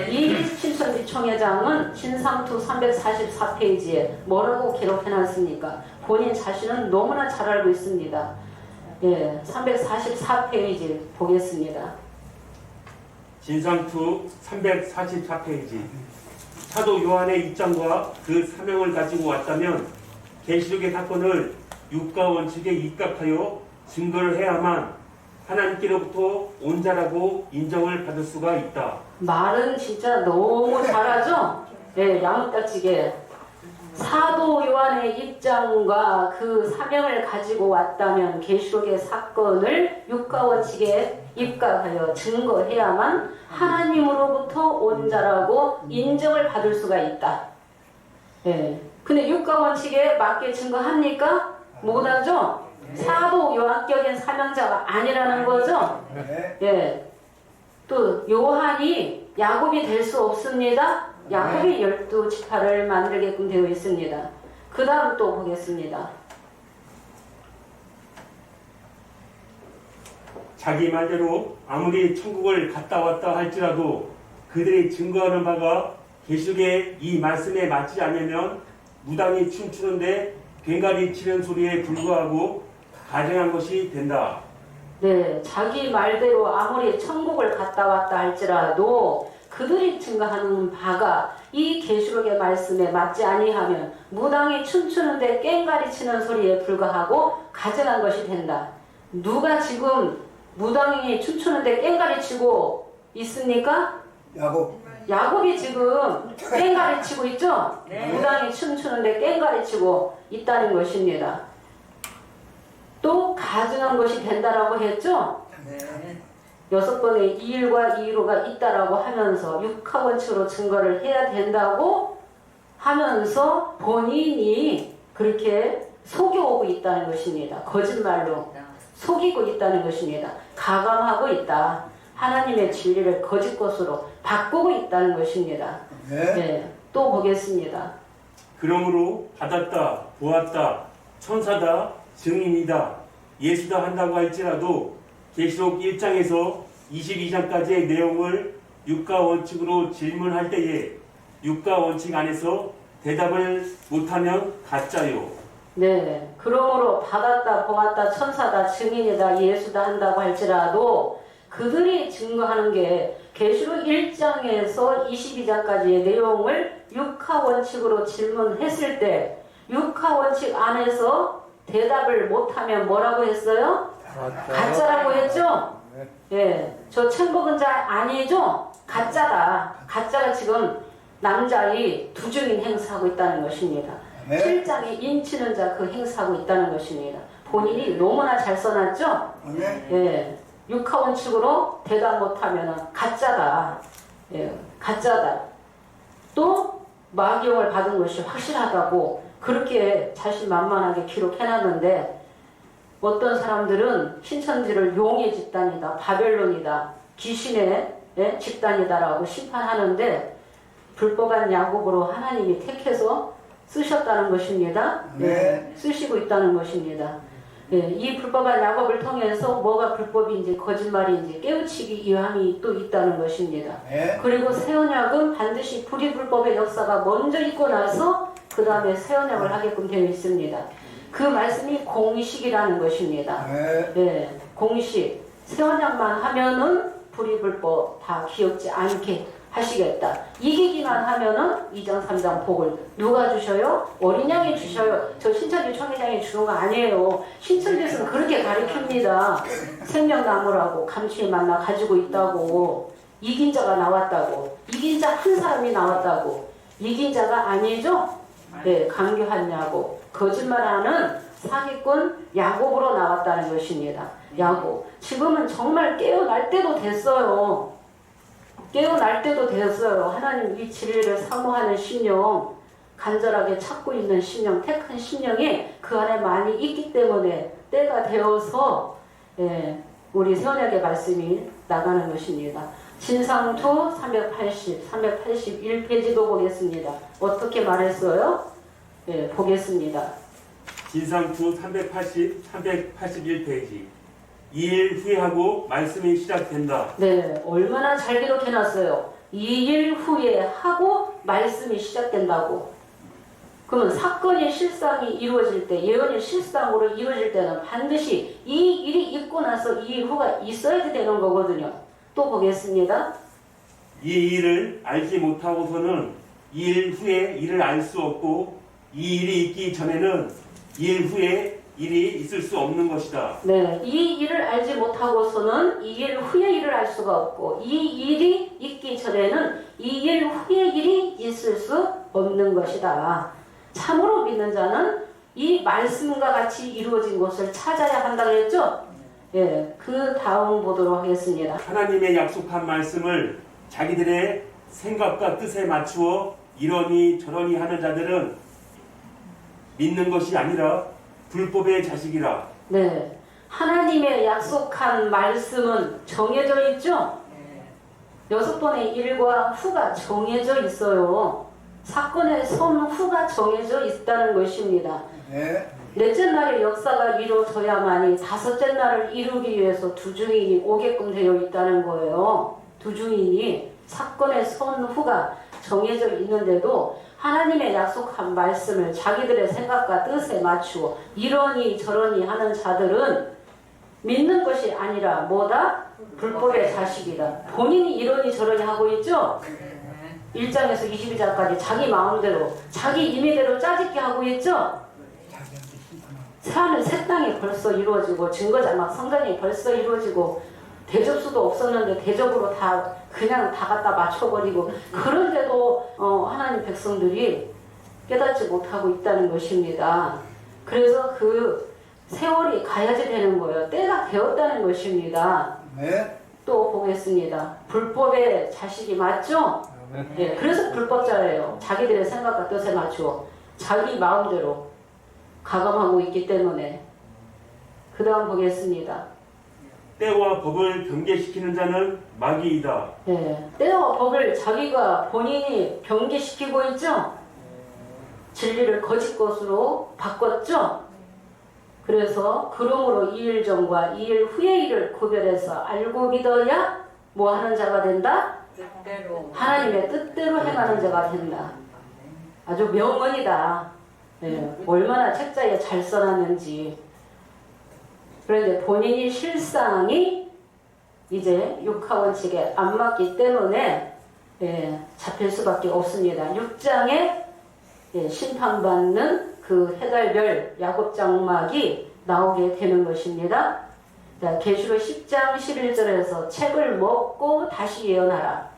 이 신천지 총회장은 신상투 344페이지에 뭐라고 기록해놨습니까? 본인 자신은 너무나 잘 알고 있습니다. 344페이지 보겠습니다. 진상투 344페이지. 사도 요한의 입장과 그 사명을 가지고 왔다면 계시록의 사건을 육가 원칙에 입각하여 증거를 해야만 하나님께로부터 온 자라고 인정을 받을 수가 있다. 말은 진짜 너무 잘하죠? 야무딱지게. 사도 요한의 입장과 그 사명을 가지고 왔다면 계시록의 사건을 육가 원칙에 입각하여 증거해야만 하나님으로부터 온 자라고 인정을 받을 수가 있다. 근데 육가 원칙에 맞게 증거합니까? 못하죠? 사도 요한격인 사명자가 아니라는 거죠? 또 요한이 야곱이 될 수 없습니다. 야곱이 12지파를 만들게끔 되어 있습니다. 그 다음 또 보겠습니다. 자기 말대로 아무리 천국을 갔다 왔다 할지라도 그들이 증거하는 바가 계시록의 이 말씀에 맞지 않으면 무당이 춤추는데 괭가리 치는 소리에 불구하고 가증한 것이 된다. 네, 자기 말대로 아무리 천국을 갔다 왔다 할지라도 그들이 증거하는 바가 이 계시록의 말씀에 맞지 아니하면 무당이 춤추는데 꽹가리 치는 소리에 불과하고 가증한 것이 된다. 누가 지금 무당이 춤추는데 꽹가리 치고 있습니까? 야곱이 지금 꽹가리 치고 있죠? 무당이 춤추는데 꽹가리 치고 있다는 것입니다. 또 가증한 것이 된다라고 했죠? 6번의 2일과 2일호가 있다라고 하면서 육하원칙으로 증거를 해야 된다고 하면서 본인이 그렇게 속여오고 있다는 것입니다. 거짓말로 속이고 있다는 것입니다. 가감하고 있다. 하나님의 진리를 거짓 것으로 바꾸고 있다는 것입니다. 또 보겠습니다. 그러므로 받았다, 보았다, 천사다, 증인이다, 예수다 한다고 할지라도 계시록 1장에서 22장까지의 내용을 육가 원칙으로 질문할 때에 육가 원칙 안에서 대답을 못하면 가짜요. 그러므로 받았다, 보았다, 천사다, 증인이다, 예수다 한다고 할지라도 그들이 증거하는 게 계시록 1장에서 22장까지의 내용을 육하 원칙으로 질문했을 때 육하 원칙 안에서 대답을 못하면 뭐라고 했어요? 가짜라고 했죠? 저 책 먹은 자 아니죠? 가짜다. 가짜가 지금 남자의 두 증인 행사하고 있다는 것입니다. 7장에 인치는 자 그 행사하고 있다는 것입니다. 본인이 너무나 잘 써놨죠? 육하 원칙으로 대답 못하면 가짜다. 가짜다. 또 마귀영을 받은 것이 확실하다고 그렇게 자신만만하게 기록해놨는데 어떤 사람들은 신천지를 용의 집단이다, 바벨론이다, 귀신의 집단이다라고 심판하는데 불법한 야곱으로 하나님이 택해서 쓰셨다는 것입니다. 네. 쓰시고 있다는 것입니다. 이 불법한 야곱을 통해서 뭐가 불법인지 거짓말인지 깨우치기 위함이 또 있다는 것입니다. 네. 그리고 새 언약은 반드시 불의불법의 역사가 먼저 있고 나서 그 다음에 새 언약을 하게끔 되어 있습니다. 그 말씀이 공식이라는 것입니다. 네. 공식. 새 언약만 하면은 불의불법 다 기억지 않게 하시겠다. 이기기만 하면은 2장 3장 복을 누가 주셔요? 어린 양이 주셔요. 저 신천지 총회장이 주는 거 아니에요. 신천지에서는 그렇게 가르칩니다. 생명나무라고 감추의 만나 가지고 있다고. 이긴 자가 나왔다고. 이긴 자 한 사람이 나왔다고. 이긴 자가 아니죠? 네, 강교한 야곱. 거짓말하는 사기꾼 야곱으로 나왔다는 것입니다. 야곱. 지금은 정말 깨어날 때도 됐어요. 깨어날 때도 되었어요. 하나님 이 진리를 사모하는 심령, 간절하게 찾고 있는 심령, 택한 심령이 그 안에 많이 있기 때문에 때가 되어서 우리 새언약의 말씀이 나가는 것입니다. 진상투 381페이지도 보겠습니다. 어떻게 말했어요? 보겠습니다. 진상투 381페이지 2일 후에 하고 말씀이 시작된다. 네, 얼마나 잘 기록해놨어요. 2일 후에 하고 말씀이 시작된다고. 그러면 사건이 실상이 이루어질 때, 예언이 실상으로 이루어질 때는 반드시 이 일이 있고 나서 2일 후가 있어야 되는 거거든요. 또 보겠습니다. 이 일을 알지 못하고서는 2일 후에 일을 알 수 없고 이 일이 있기 전에는 2일 후에 일이 있을 수 없는 것이다. 네, 이 일을 알지 못하고서는 이 일 후에 일을 알 수가 없고 이 일이 있기 전에는 이 일 후에 일이 있을 수 없는 것이다. 참으로 믿는 자는 이 말씀과 같이 이루어진 것을 찾아야 한다고 했죠? 그 다음 보도록 하겠습니다. 하나님의 약속한 말씀을 자기들의 생각과 뜻에 맞추어 이러니 저러니 하는 자들은 믿는 것이 아니라 불법의 자식이라. 네, 하나님의 약속한 말씀은 정해져 있죠? 6번의 일과 후가 정해져 있어요. 사건의 선후가 정해져 있다는 것입니다. 네. 넷째 날의 역사가 이루어져야만이 다섯째 날을 이루기 위해서 두 증인이 오게끔 되어 있다는 거예요. 두 증인이 사건의 선후가 정해져 있는데도 하나님의 약속한 말씀을 자기들의 생각과 뜻에 맞추어 이러니 저러니 하는 자들은 믿는 것이 아니라 뭐다? 불법의 자식이다. 본인이 이러니 저러니 하고 있죠? 1장에서 22장까지 자기 마음대로 자기 임의대로 짜집기 하고 있죠? 새하늘 새 땅이 벌써 이루어지고 증거자막 성전이 벌써 이루어지고 대접수도 없었는데 대접으로 다 그냥 다 갖다 맞춰버리고 그런데도 하나님 백성들이 깨닫지 못하고 있다는 것입니다. 그래서 그 세월이 가야지 되는 거예요. 때가 되었다는 것입니다. 네. 또 보겠습니다. 불법의 자식이 맞죠? 네, 그래서 불법자예요. 자기들의 생각과 뜻에 맞추어 자기 마음대로 가감하고 있기 때문에. 그 다음 보겠습니다. 때와 법을 경계시키는 자는 마귀이다. 네, 때와 법을 자기가 본인이 경계시키고 있죠? 진리를 거짓 것으로 바꿨죠? 그래서 그러므로 2일 전과 2일 후의 일을 구별해서 알고 믿어야 뭐 하는 자가 된다? 뜻대로 하나님의 뜻대로 행하는 자가 된다. 아주 명언이다. 네, 얼마나 책자에 잘 써놨는지. 그런데 본인이 실상이 이제 육하원칙에 안 맞기 때문에 잡힐 수밖에 없습니다. 6장에 심판받는 그 해달별 야곱 장막이 나오게 되는 것입니다. 자, 계시록 10장 11절에서 책을 먹고 다시 예언하라.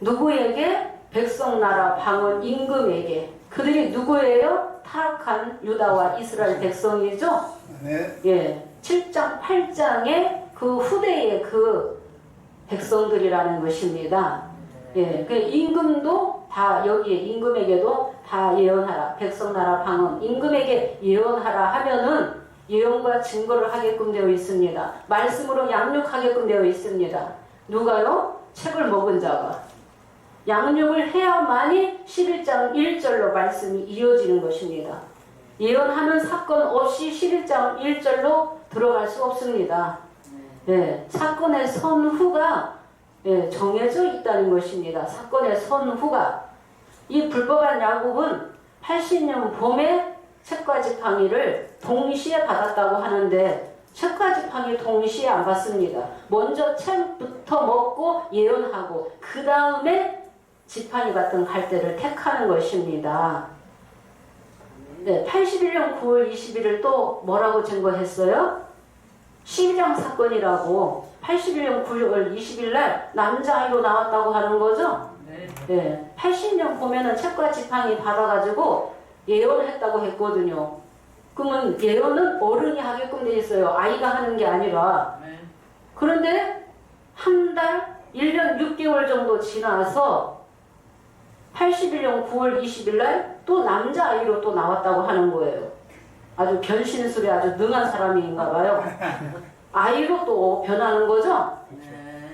누구에게? 백성 나라 방언 임금에게. 그들이 누구예요? 타락한 유다와 이스라엘 백성이죠. 네. 7장 8장에 그 후대의 그 백성들이라는 것입니다. 그 임금도 다 여기에 임금에게도 다 예언하라. 백성나라 방언 임금에게 예언하라 하면은 예언과 증거를 하게끔 되어 있습니다. 말씀으로 양육하게끔 되어 있습니다. 누가요? 책을 먹은 자가 양육을 해야만이 11장 1절로 말씀이 이어지는 것입니다. 예언하는 사건 없이 11장 1절로 들어갈 수 없습니다. 예, 사건의 선후가 정해져 있다는 것입니다. 사건의 선후가. 이 불법한 야곱은 80년 봄에 책과 지팡이를 동시에 받았다고 하는데 책과 지팡이 동시에 안 받습니다. 먼저 책부터 먹고 예언하고 그 다음에 지팡이 같은 갈대를 택하는 것입니다. 네, 81년 9월 21일 또 뭐라고 증거했어요? 12장 사건이라고 81년 9월 20일 날 남자아이로 나왔다고 하는 거죠? 네, 80년 보면은 책과 지팡이 받아가지고 예언을 했다고 했거든요. 그러면 예언은 어른이 하게끔 돼 있어요. 아이가 하는 게 아니라. 그런데 한 달, 1년 6개월 정도 지나서 81년 9월 20일 날 또 남자아이로 또 나왔다고 하는 거예요. 아주 변신술에 아주 능한 사람인가 봐요. 아이로 또 변하는 거죠?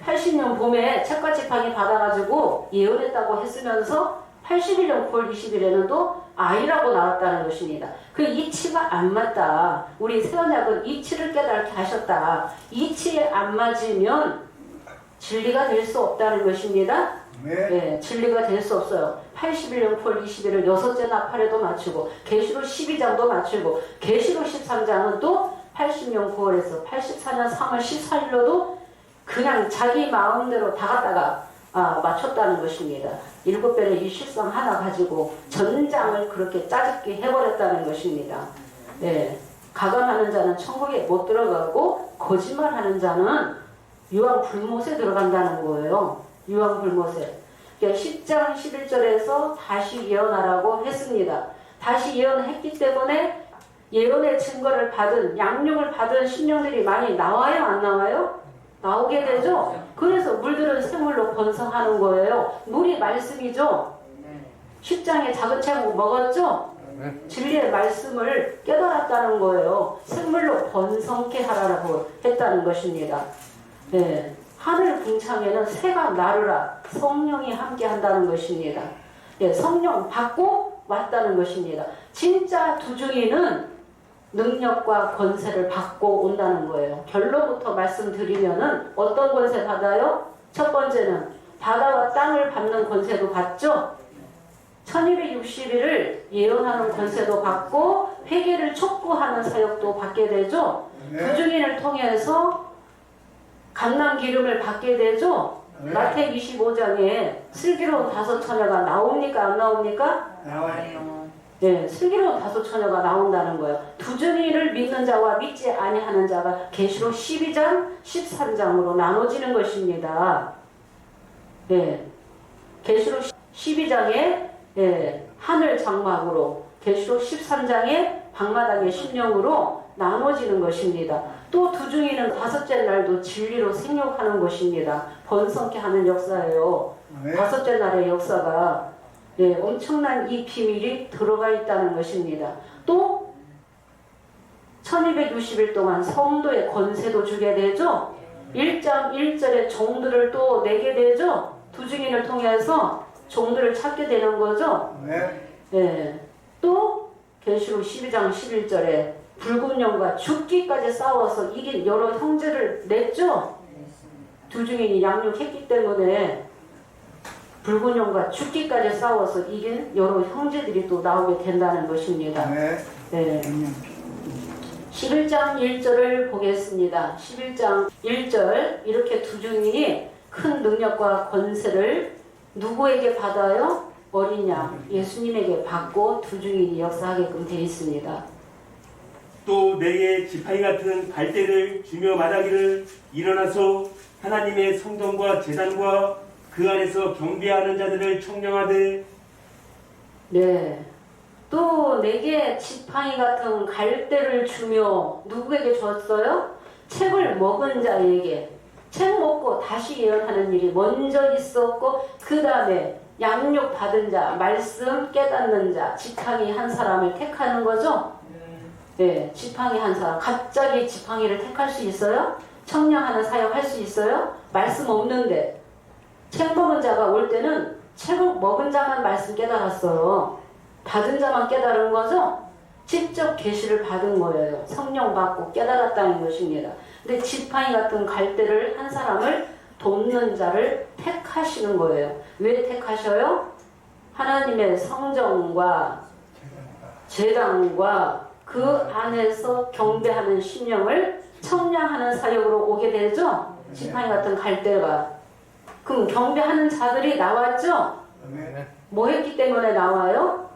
80년 봄에 책과 지팡이 받아가지고 예언했다고 했으면서 81년 9월 20일에는 또 아이라고 나왔다는 것입니다. 그 이치가 안 맞다. 우리 세언약은 이치를 깨닫게 하셨다. 이치에 안 맞으면 진리가 될 수 없다는 것입니다. 네, 진리가 될 수 없어요. 81년 9월 20일을 6째 나팔에도 맞추고 계시록 12장도 맞추고 계시록 13장은 또 80년 9월에서 84년 3월 14일로도 그냥 자기 마음대로 다 갖다가 맞췄다는 것입니다. 7배의 이 실상 하나 가지고 전장을 그렇게 짜집게 해버렸다는 것입니다. 네, 가감하는 자는 천국에 못 들어가고 거짓말하는 자는 유황불못에 들어간다는 거예요. 유황불못에. 10장 11절에서 다시 예언하라고 했습니다. 다시 예언했기 때문에 예언의 증거를 받은 양육을 받은 신령들이 많이 나와요? 안 나와요? 나오게 되죠. 그래서 물들은 샘물로 번성하는 거예요. 물이 말씀이죠. 10장에 작은 책을 먹었죠. 진리의 말씀을 깨달았다는 거예요. 샘물로 번성케 하라고 했다는 것입니다. 네. 하늘 궁창에는 새가 나르라. 성령이 함께 한다는 것입니다. 예, 성령 받고 왔다는 것입니다. 진짜 두중이는 능력과 권세를 받고 온다는 거예요. 결론부터 말씀드리면은 어떤 권세 받아요? 첫 번째는 바다와 땅을 밟는 권세도 받죠. 1260일을 예언하는 권세도 받고 회개를 촉구하는 사역도 받게 되죠. 두중인을 통해서 감람 기름을 받게 되죠. 마태 25장에 슬기로운 5처녀가 나옵니까? 안 나옵니까? 나와요. 네, 슬기로운 5처녀가 나온다는 거예요. 두중이를 믿는 자와 믿지 아니하는 자가 계시록 12장, 13장으로 나눠지는 것입니다. 네, 계시록 12장에 하늘 장막으로, 계시록 13장에 방마당의 심령으로 나눠지는 것입니다. 또 두중이는 5째 날도 진리로 생육하는 것입니다. 번성케 하는 역사예요. 5째 날의 역사가 엄청난 이 비밀이 들어가 있다는 것입니다. 또 1260일 동안 성도의 권세도 주게 되죠. 1장 1절에 종들을 또 내게 되죠. 두중인을 통해서 종들을 찾게 되는 거죠. 또 계시록 12장 11절에 붉은 영과 죽기까지 싸워서 이긴 여러 형제를 냈죠. 두중인이 양육했기 때문에 붉은 영과 죽기까지 싸워서 이긴 여러 형제들이 또 나오게 된다는 것입니다. 11장 1절을 보겠습니다. 11장 1절 이렇게 두중인이 큰 능력과 권세를 누구에게 받아요? 어린 양 예수님에게 받고 두중인이 역사하게끔 되어 있습니다. 또 내게 지팡이 같은 갈대를 주며 말하기를 일어나서 하나님의 성전과 제단과 그 안에서 경배하는 자들을 청량하되. 네. 또 내게 지팡이 같은 갈대를 주며 누구에게 줬어요? 책을 먹은 자에게. 책 먹고 다시 예언하는 일이 먼저 있었고 그 다음에 양육 받은 자, 말씀 깨닫는 자, 지팡이 한 사람을 택하는 거죠. 네, 지팡이 한 사람. 갑자기 지팡이를 택할 수 있어요? 청량하는 사역 할 수 있어요? 말씀 없는데. 책 먹은 자가 올 때는 책 먹은 자만 말씀 깨달았어요. 받은 자만 깨달은 거죠? 직접 계시를 받은 거예요. 성령 받고 깨달았다는 것입니다. 근데 지팡이 같은 갈대를 한 사람을 돕는 자를 택하시는 거예요. 왜 택하셔요? 하나님의 성정과 제단과 그 안에서 경배하는 심령을 청량하는 사역으로 오게 되죠. 지팡이 같은 갈대가. 그럼 경배하는 자들이 나왔죠. 뭐 했기 때문에 나와요?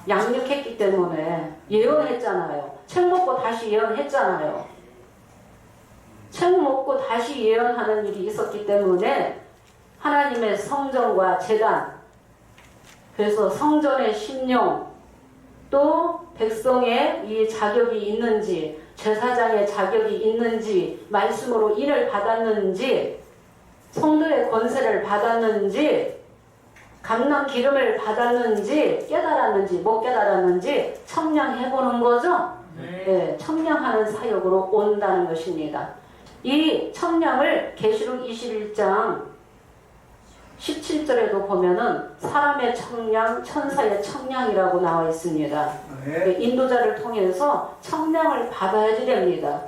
양육했기 때문에. 예언했잖아요. 책 먹고 다시 예언했잖아요. 책 먹고 다시 예언하는 일이 있었기 때문에 하나님의 성전과 제단, 그래서 성전의 심령, 또 백성의 이 자격이 있는지, 제사장의 자격이 있는지, 말씀으로 인을 받았는지, 성도의 권세를 받았는지, 감람 기름을 받았는지, 깨달았는지, 못 깨달았는지 청량해보는 거죠. 네, 청량하는 사역으로 온다는 것입니다. 이 청량을 계시록 21장 17절에도 보면은 사람의 청량, 천사의 청량이라고 나와 있습니다. 인도자를 통해서 청량을 받아야지 됩니다.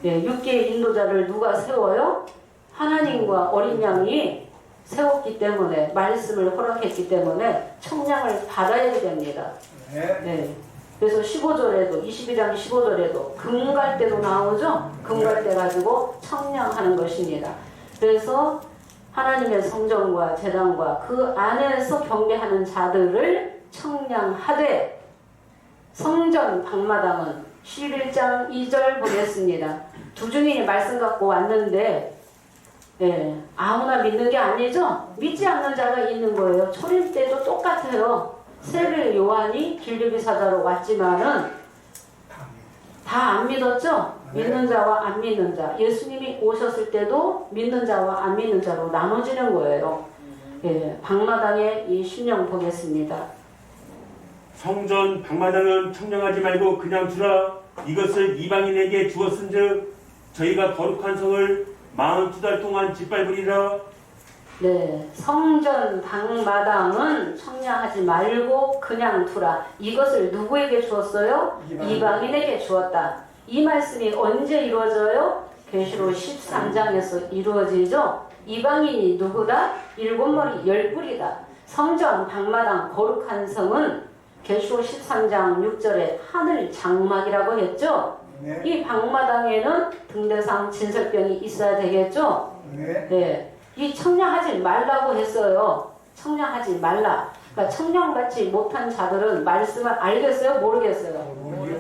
6개의 인도자를 누가 세워요? 하나님과 어린 양이 세웠기 때문에, 말씀을 허락했기 때문에 청량을 받아야 됩니다. 네. 그래서 15절에도, 22장 15절에도 금갈대도 나오죠? 금갈대 가지고 청량하는 것입니다. 그래서 하나님의 성전과 제단과 그 안에서 경배하는 자들을 청량하되, 성전 방마당은 11장 2절 보겠습니다. 두 증인이 말씀 갖고 왔는데 아무나 믿는 게 아니죠. 믿지 않는 자가 있는 거예요. 초림 때도 똑같아요. 세례 요한이 길르기 사자로 왔지만은 다 안 믿었죠. 믿는 자와 안 믿는 자. 예수님이 오셨을 때도 믿는 자와 안 믿는 자로 나눠지는 거예요. 방마당의 이 심령 보겠습니다. 성전 방마당은 청량하지 말고 그냥 두라. 이것을 이방인에게 주었은즉 저희가 거룩한 성을 42달 동안 짓밟으리라. 네, 성전 방마당은 청량하지 말고 그냥 두라. 이것을 누구에게 주었어요? 이방인에게 주었다. 이 말씀이 언제 이루어져요? 계시록 13장에서 이루어지죠. 이방인이 누구다? 7머리 10뿔이다. 성전 방마당 거룩한 성은 계시록 13장 6절에 하늘 장막이라고 했죠. 이 방마당에는 등대상 진설병이 있어야 되겠죠. 네. 이 청량하지 말라고 했어요. 청량하지 말라. 그러니까 청량받지 못한 자들은 말씀을 알겠어요? 모르겠어요?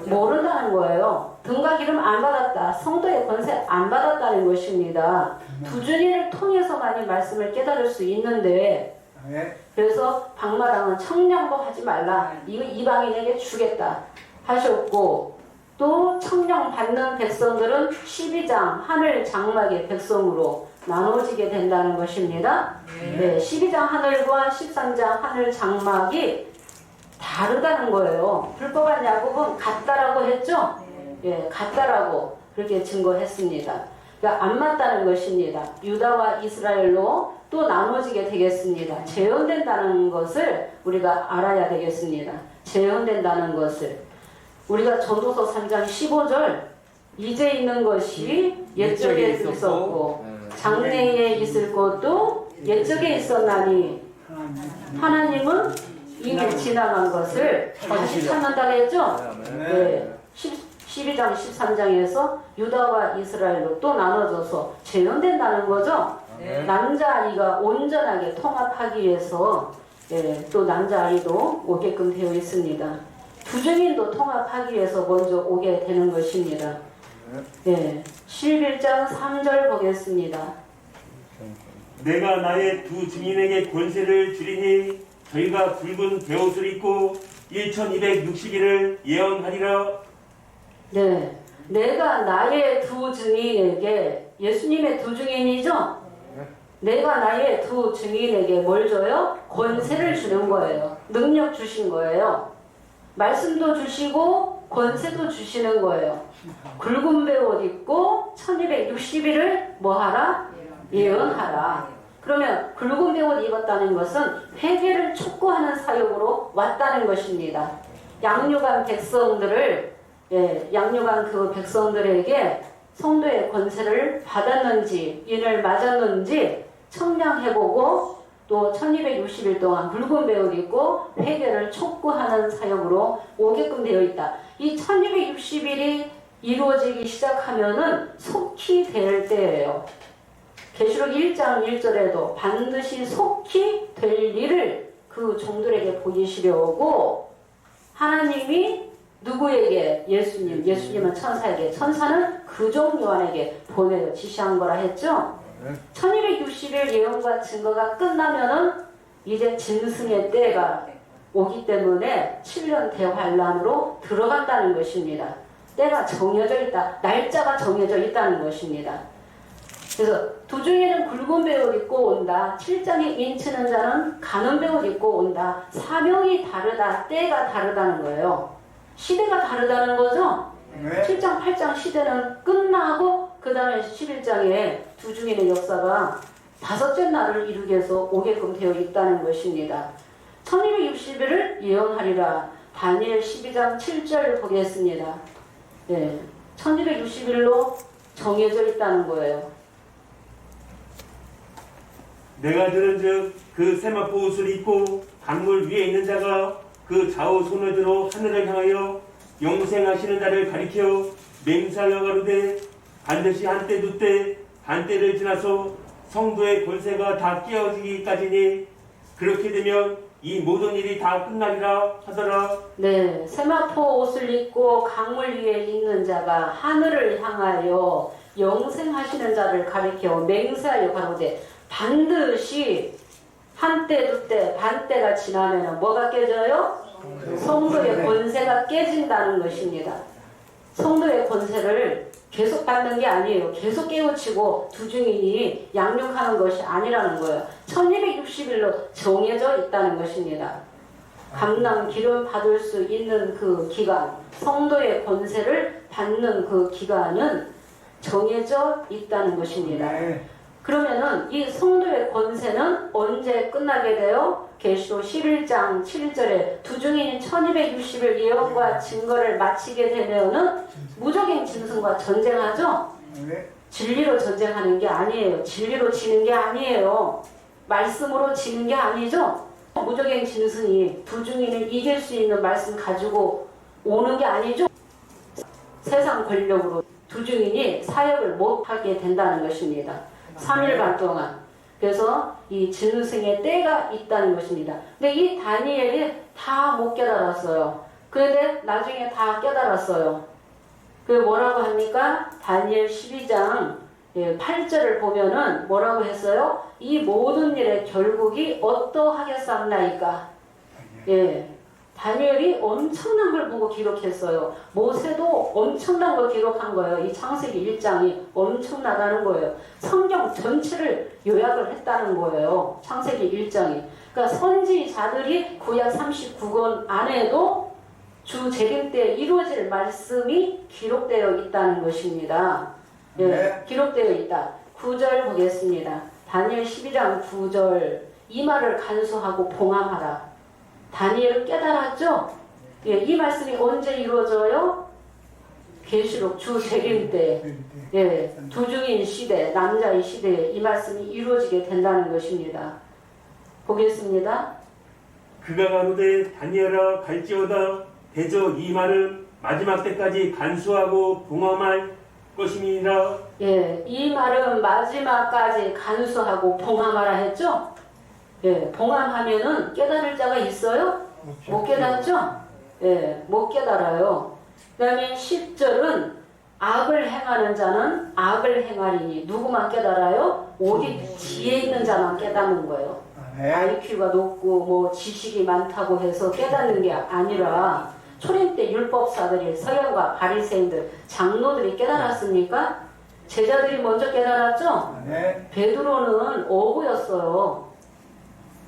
모른다는 거예요. 등과 기름 안 받았다. 성도의 권세 안 받았다는 것입니다. 두 증인을 통해서만이 말씀을 깨달을 수 있는데, 그래서 방마당은 청량도 하지 말라. 이거 이방인에게 주겠다 하셨고, 또 청량 받는 백성들은 12장 하늘 장막의 백성으로 나눠지게 된다는 것입니다. 12장 하늘과 13장 하늘 장막이 다르다는 거예요. 불법한 야곱은 같다라고 했죠? 같다라고 그렇게 증거했습니다. 그러니까 안 맞다는 것입니다. 유다와 이스라엘로 또 나눠지게 되겠습니다. 재현된다는 것을 우리가 알아야 되겠습니다. 재현된다는 것을. 우리가 전도서 3장 15절, 이제 있는 것이 옛적에 있었고 장래에 있을 것도 옛적에 있었나니 하나님은 이미 지나간 것을 다시 찾는다고 했죠? 12장 13장에서 유다와 이스라엘로 또 나눠져서 재현된다는 거죠. 남자아이가 온전하게 통합하기 위해서 또 남자아이도 오게끔 되어 있습니다. 두 증인도 통합하기 위해서 먼저 오게 되는 것입니다. 11장 3절 보겠습니다. 내가 나의 두 증인에게 권세를 주리니 저희가 붉은 베옷을 입고 1260일을 예언하리라. 네, 내가 나의 두 증인에게, 예수님의 두 증인이죠? 내가 나의 두 증인에게 뭘 줘요? 권세를 주는 거예요. 능력 주신 거예요. 말씀도 주시고 권세도 주시는 거예요. 굵은 베옷 입고 1260일을 뭐하라? 예언하라. 그러면 굵은 베옷 입었다는 것은 회개를 촉구하는 사역으로 왔다는 것입니다. 양육한 백성들을 양육한 그 백성들에게 성도의 권세를 받았는지 인을 맞았는지 청량해보고 또 1260일 동안 붉은 베옷 입고 회개를 촉구하는 사역으로 오게끔 되어 있다. 이 1260일이 이루어지기 시작하면은 속히 될 때예요. 계시록 1장 1절에도 반드시 속히 될 일을 그 종들에게 보이시려고 하나님이 누구에게? 예수님은 천사에게, 천사는 그 종 요한에게 보내어 지시한 거라 했죠. 1260일 예언과 증거가 끝나면은 이제 짐승의 때가 오기 때문에 7년 대환란으로 들어간다는 것입니다. 때가 정해져 있다. 날짜가 정해져 있다는 것입니다. 그래서 두 중에는 굵은 베옷 입고 온다. 7장에 인치는 자는 가는 베옷 입고 온다. 사명이 다르다. 때가 다르다는 거예요. 시대가 다르다는 거죠. 7장 8장 시대는 끝나고 그 다음에 11장에 두 중인의 역사가 다섯째 날을 이루기 위해서 오게끔 되어 있다는 것입니다. 1260일을 예언하리라. 다니엘 12장 7절 보겠습니다. 1260일로 정해져 있다는 거예요. 내가 들은즉 그 세마포 옷을 입고 강물 위에 있는 자가 그 좌우 손을 들어 하늘을 향하여 영생하시는 자를 가리켜 맹세하여 가로되 반드시 한때 두때 반때를 지나서 성도의 권세가 다 깨어지기까지니 그렇게 되면 이 모든 일이 다 끝나리라 하더라. 네, 세마포 옷을 입고 강물 위에 있는 자가 하늘을 향하여 영생하시는 자를 가리켜 맹세하여 가로되 반드시 한때 두때 반때가 지나면 뭐가 깨져요? 성도의 권세가 깨진다는 것입니다. 성도의 권세를 계속 받는 게 아니에요. 계속 깨우치고 두 증인이 양육하는 것이 아니라는 거예요. 1260일로 정해져 있다는 것입니다. 감람 기름 받을 수 있는 그 기간, 성도의 권세를 받는 그 기간은 정해져 있다는 것입니다. 그러면은 이 성도의 권세는 언제 끝나게 돼요? 계시록 11장 7절에 두 증인이 1260일 예언과 증거를 마치게 되면은 무적인 짐승과 전쟁하죠? 진리로 전쟁하는 게 아니에요. 진리로 지는 게 아니에요. 말씀으로 지는 게 아니죠? 무적인 짐승이 두 증인을 이길 수 있는 말씀 가지고 오는 게 아니죠? 세상 권력으로 두 증인이 사역을 못하게 된다는 것입니다. 3일간 동안. 그래서 이 짐승의 때가 있다는 것입니다. 근데 이 다니엘이 다 못 깨달았어요. 그런데 나중에 다 깨달았어요. 그 뭐라고 합니까? 다니엘 12장 8절을 보면은 뭐라고 했어요? 이 모든 일의 결국이 어떠하겠사옵나이까? 다니엘이 엄청난 걸 보고 기록했어요. 모세도 엄청난 걸 기록한 거예요. 이 창세기 1장이 엄청나다는 거예요. 성경 전체를 요약을 했다는 거예요. 창세기 1장이. 그러니까 선지자들이 구약 39권 안에도 주 재림 때 이루어질 말씀이 기록되어 있다는 것입니다. 기록되어 있다. 9절 보겠습니다. 다니엘 12장 9절 이 말을 간수하고 봉함하라. 다니엘은 깨달았죠? 이 말씀이 언제 이루어져요? 계시록 주 재림 때, 두 증인 시대, 남자의 시대에 이 말씀이 이루어지게 된다는 것입니다. 보겠습니다. 그가 가로되 다니엘아 갈지어다 대저 이 말은 마지막 때까지 간수하고 봉함할 것임이니라. 이 말은 마지막까지 간수하고 봉함하라 했죠? 봉함하면은 깨달을 자가 있어요? 못 깨닫죠? 못 깨달아요. 그 다음에 10절은 악을 행하는 자는 악을 행하리니 누구만 깨달아요? 오직 지혜 있는 자만 깨닫는 거예요. IQ가 높고 뭐 지식이 많다고 해서 깨닫는 게 아니라 초림 때 율법사들이 서양과 바리새인들 장로들이 깨달았습니까? 제자들이 먼저 깨달았죠? 네. 베드로는 어부였어요.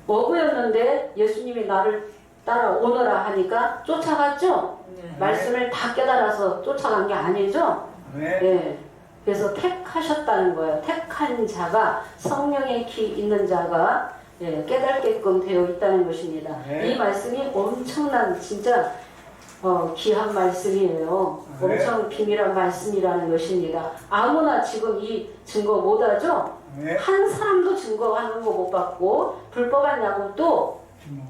어부였는데 예수님이 나를 따라오너라 하니까 쫓아갔죠? 말씀을 다 깨달아서 쫓아간 게 아니죠? 네. 예. 그래서 택하셨다는 거예요. 택한 자가, 성령의 기 있는 자가 깨닫게끔 되어 있다는 것입니다. 네. 이 말씀이 엄청난 진짜 귀한 말씀이에요. 네. 엄청 비밀한 말씀이라는 것입니다. 아무나 지금 이 증거 못하죠? 네. 한 사람도 증거하는 거 못 받고 불법한 야곱도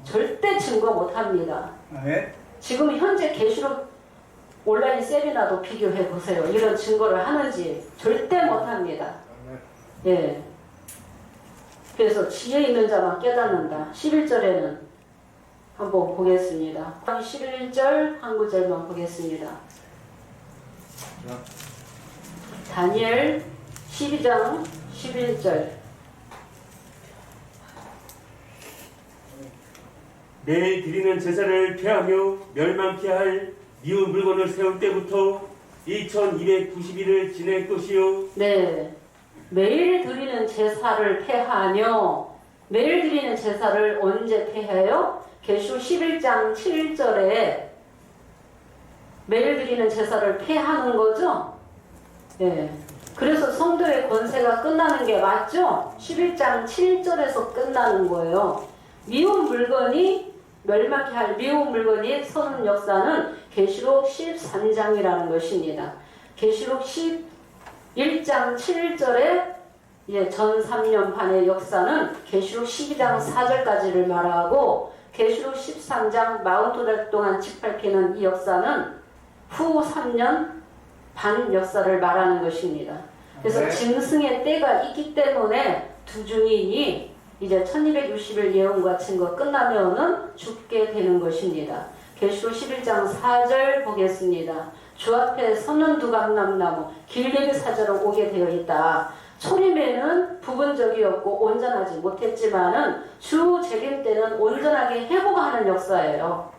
절대 증거 못합니다. 네. 지금 현재 계시록 온라인 세미나도 비교해 보세요. 이런 증거를 하는지 절대 못합니다. 예. 그래서 지혜 있는 자만 깨닫는다. 11절에는 한번 보겠습니다. 11절 한 구절만 보겠습니다. 다니엘 12장 11절. 내 드리는 제사를 폐하며 멸망케 할 미운 물건을 세울 때부터 2290일을 지낼 것이요. 네. 매일 드리는 제사를 폐하며 매일 드리는 제사를 언제 폐해요? 계시록 11장 7절에 매일 드리는 제사를 폐하는 거죠? 네. 그래서 성도의 권세가 끝나는 게 맞죠? 11장 7절에서 끝나는 거예요. 미운 물건이 멸망케 할 미운 물건이 서는 역사는 계시록 13장이라는 것입니다. 계시록 11장 7절에 전 3년 반의 역사는 계시록 12장 4절까지를 말하고 계시록 13장 42달 동안 짓밟히는 이 역사는 후 3년 반 역사를 말하는 것입니다. 그래서 네. 짐승의 때가 있기 때문에 두 증인이 이제 1260일 예언과 증거 끝나면은 죽게 되는 것입니다. 계시록 11장 4절 보겠습니다. 주 앞에 서는 두 감람나무 길게기 사자로 오게 되어 있다. 초림에는 부분적이었고 온전하지 못했지만은 주 재림 때는 온전하게 회복하는 역사예요.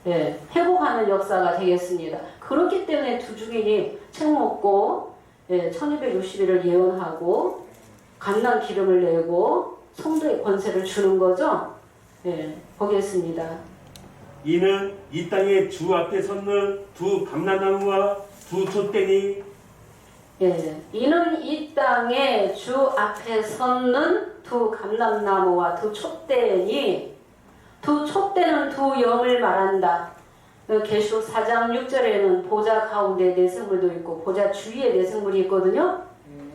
예, 회복하는 역사가 되겠습니다. 그렇기 때문에 두 증인이 책 먹고 1260일을 예언하고 감난 기름을 내고 성도의 권세를 주는 거죠. 예, 보겠습니다. 이는 이 땅에 주 앞에 섰는 두 감람나무와 두 촛대니 예, 이는 이 땅에 주 앞에 섰는 두 감람나무와 두 촛대니 두 촛대는 두 영을 말한다. 계시록 4장 6절에는 보좌 가운데 내생물도 있고 보좌 주위에 내생물이 있거든요.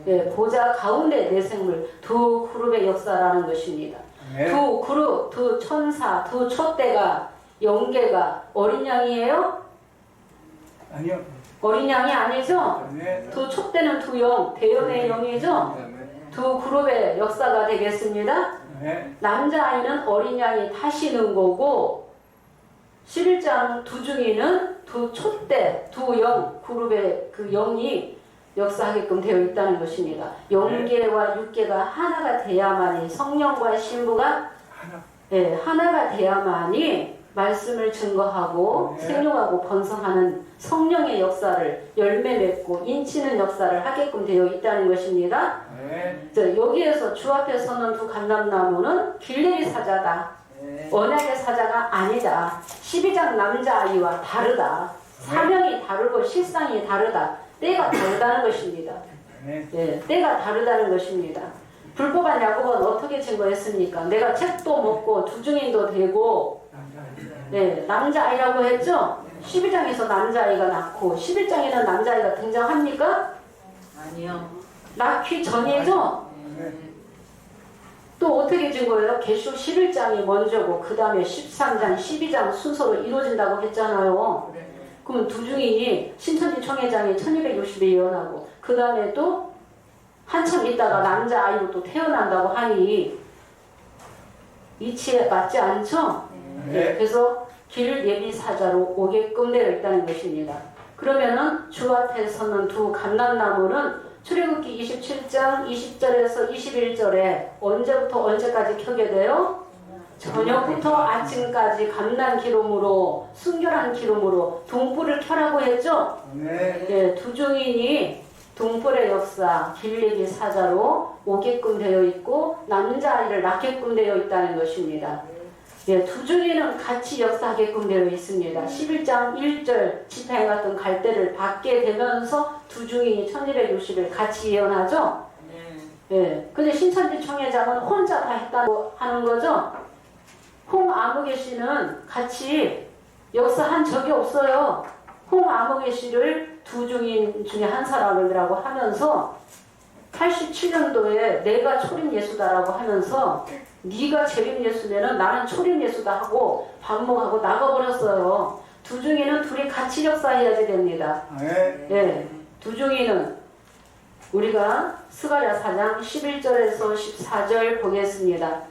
예, 보좌 가운데 내생물 두 그룹의 역사라는 것입니다. 네. 두 그룹, 두 천사, 두 촛대가 영계가 어린 양이에요? 아니요. 어린 양이 아니죠? 네. 두 촛대는 두 영, 대연의 영이죠? 두 그룹의 역사가 되겠습니다. 네. 남자아이는 어린 양이 타시는 거고 11장 두 중이는 두 촛대, 두 영, 그룹의 그 영이 역사하게끔 되어 있다는 것입니다. 영계와 육계가 하나가 돼야만이 성령과 신부가 하나가 돼야만이 말씀을 증거하고 네. 생육하고 번성하는 성령의 역사를 열매 맺고 인치는 역사를 하게끔 되어 있다는 것입니다. 네. 여기에서 주 앞에 서는 두 감람나무는 길레리 사자다. 언약의 사자가 아니다. 12장 남자아이와 다르다. 사명이 다르고 실상이 다르다. 때가 다르다는 것입니다. 네. 예, 때가 다르다는 것입니다. 불법한 야곱은 어떻게 증거했습니까? 내가 책도 먹고 두 증인도 되고 남자아이라고 했죠? 12장에서 남자아이가 낳고 11장에는 남자아이가 등장합니까? 아니요. 낳기 전이죠? 네. 또 어떻게 증거해요? 계시록 11장이 먼저고 그 다음에 13장, 12장 순서로 이루어진다고 했잖아요. 그럼 두 증인이 신천지 총회장이 1260에 예언하고 그 다음에 또 한참 있다가 남자아이로 또 태어난다고 하니 이치에 맞지 않죠? 네. 그래서 길 예비 사자로 오게끔 되어 있다는 것입니다. 그러면은 주 앞에 서는 두 감람나무는 출애굽기 27장 20절에서 21절에 언제부터 언제까지 켜게 돼요? 저녁부터 아침까지 감난 기름으로 순결한 기름으로 등불을 켜라고 했죠? 네. 예, 두 증인이 동벌의 역사, 길리기 사자로 오게끔 되어 있고 남자아이를 낳게끔 되어 있다는 것입니다. 예, 두 중에는 같이 역사하게끔 되어 있습니다. 11장 1절 지팡이 같은 갈대를 받게 되면서 두 중인이 1260일 같이 예언하죠. 예, 근데 신천지 총회장은 혼자 다 했다고 하는 거죠. 홍아무개 씨는 같이 역사한 적이 없어요. 홍아무개 씨를 두 중인 중에 한 사람이라고 하면서 87년도에 내가 초림 예수다라고 하면서 네가 재림 예수면은 나는 초림 예수다 하고 반목하고 나가버렸어요. 두 중에는 둘이 같이 역사해야지 됩니다. 네. 예, 두 중에는 우리가 스가랴 4장 11절에서 14절 보겠습니다.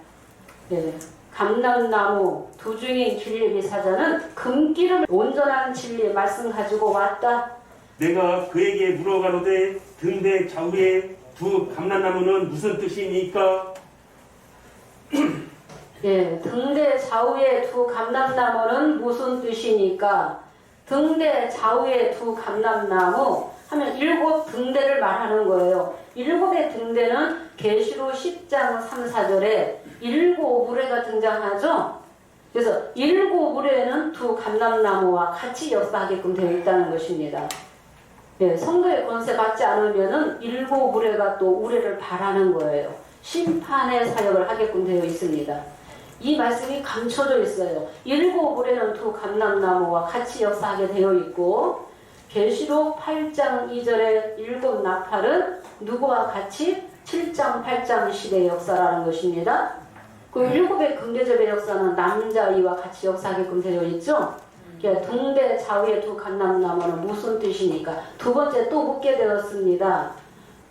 예, 감람나무 두 중인 길리기 사자는 금기름 온전한 진리 말씀 가지고 왔다. 내가 그에게 물어가로되 등대 좌우에 두 감람나무는 무슨 뜻이니까? 예, 등대 좌우에 두 감람나무는 무슨 뜻이니까? 등대 좌우에 두 감람나무 하면 7 등대를 말하는 거예요. 7의 등대는 계시록 10장 3, 4절에 7 무례가 등장하죠. 그래서 7 무례는 두 감람나무와 같이 역사하게끔 되어 있다는 것입니다. 예, 성도의 권세 받지 않으면은 7 무례가 또 우레를 바라는 거예요. 심판의 사역을 하게끔 되어 있습니다. 이 말씀이 감춰져 있어요. 7 무례는 두 감람나무와 같이 역사하게 되어 있고 계시록 8장 2절의 7 나팔은 누구와 같이 7장 8장 시대의 역사라는 것입니다. 그 7의 금대접의 역사는 남자아이와 같이 역사하게끔 되어 있죠. 동대 좌우의 두 감람나무는 무슨 뜻이니까 두 번째 또 묻게 되었습니다.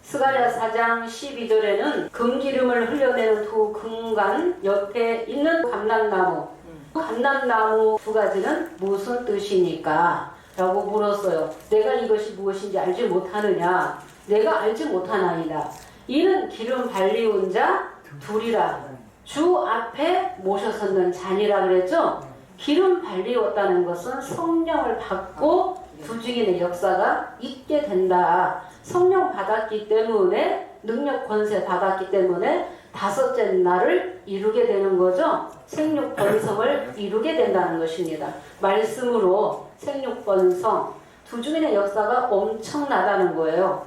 스가랴 4장 12절에는 금기름을 흘려내는 두 금관 옆에 있는 감람나무 감람나무 두 가지는 무슨 뜻이니까? 라고 물었어요. 내가 이것이 무엇인지 알지 못하느냐? 내가 알지 못하나이다. 이는 기름 발리운 자 둘이라 주 앞에 모셔섰는 잔이라 그랬죠? 기름 발리웠다는 것은 성령을 받고 두 중인의 역사가 있게 된다. 성령 받았기 때문에 능력 권세 받았기 때문에 다섯째 날을 이루게 되는 거죠. 생육 번성을 이루게 된다는 것입니다. 말씀으로 생육 번성 두 중인의 역사가 엄청나다는 거예요.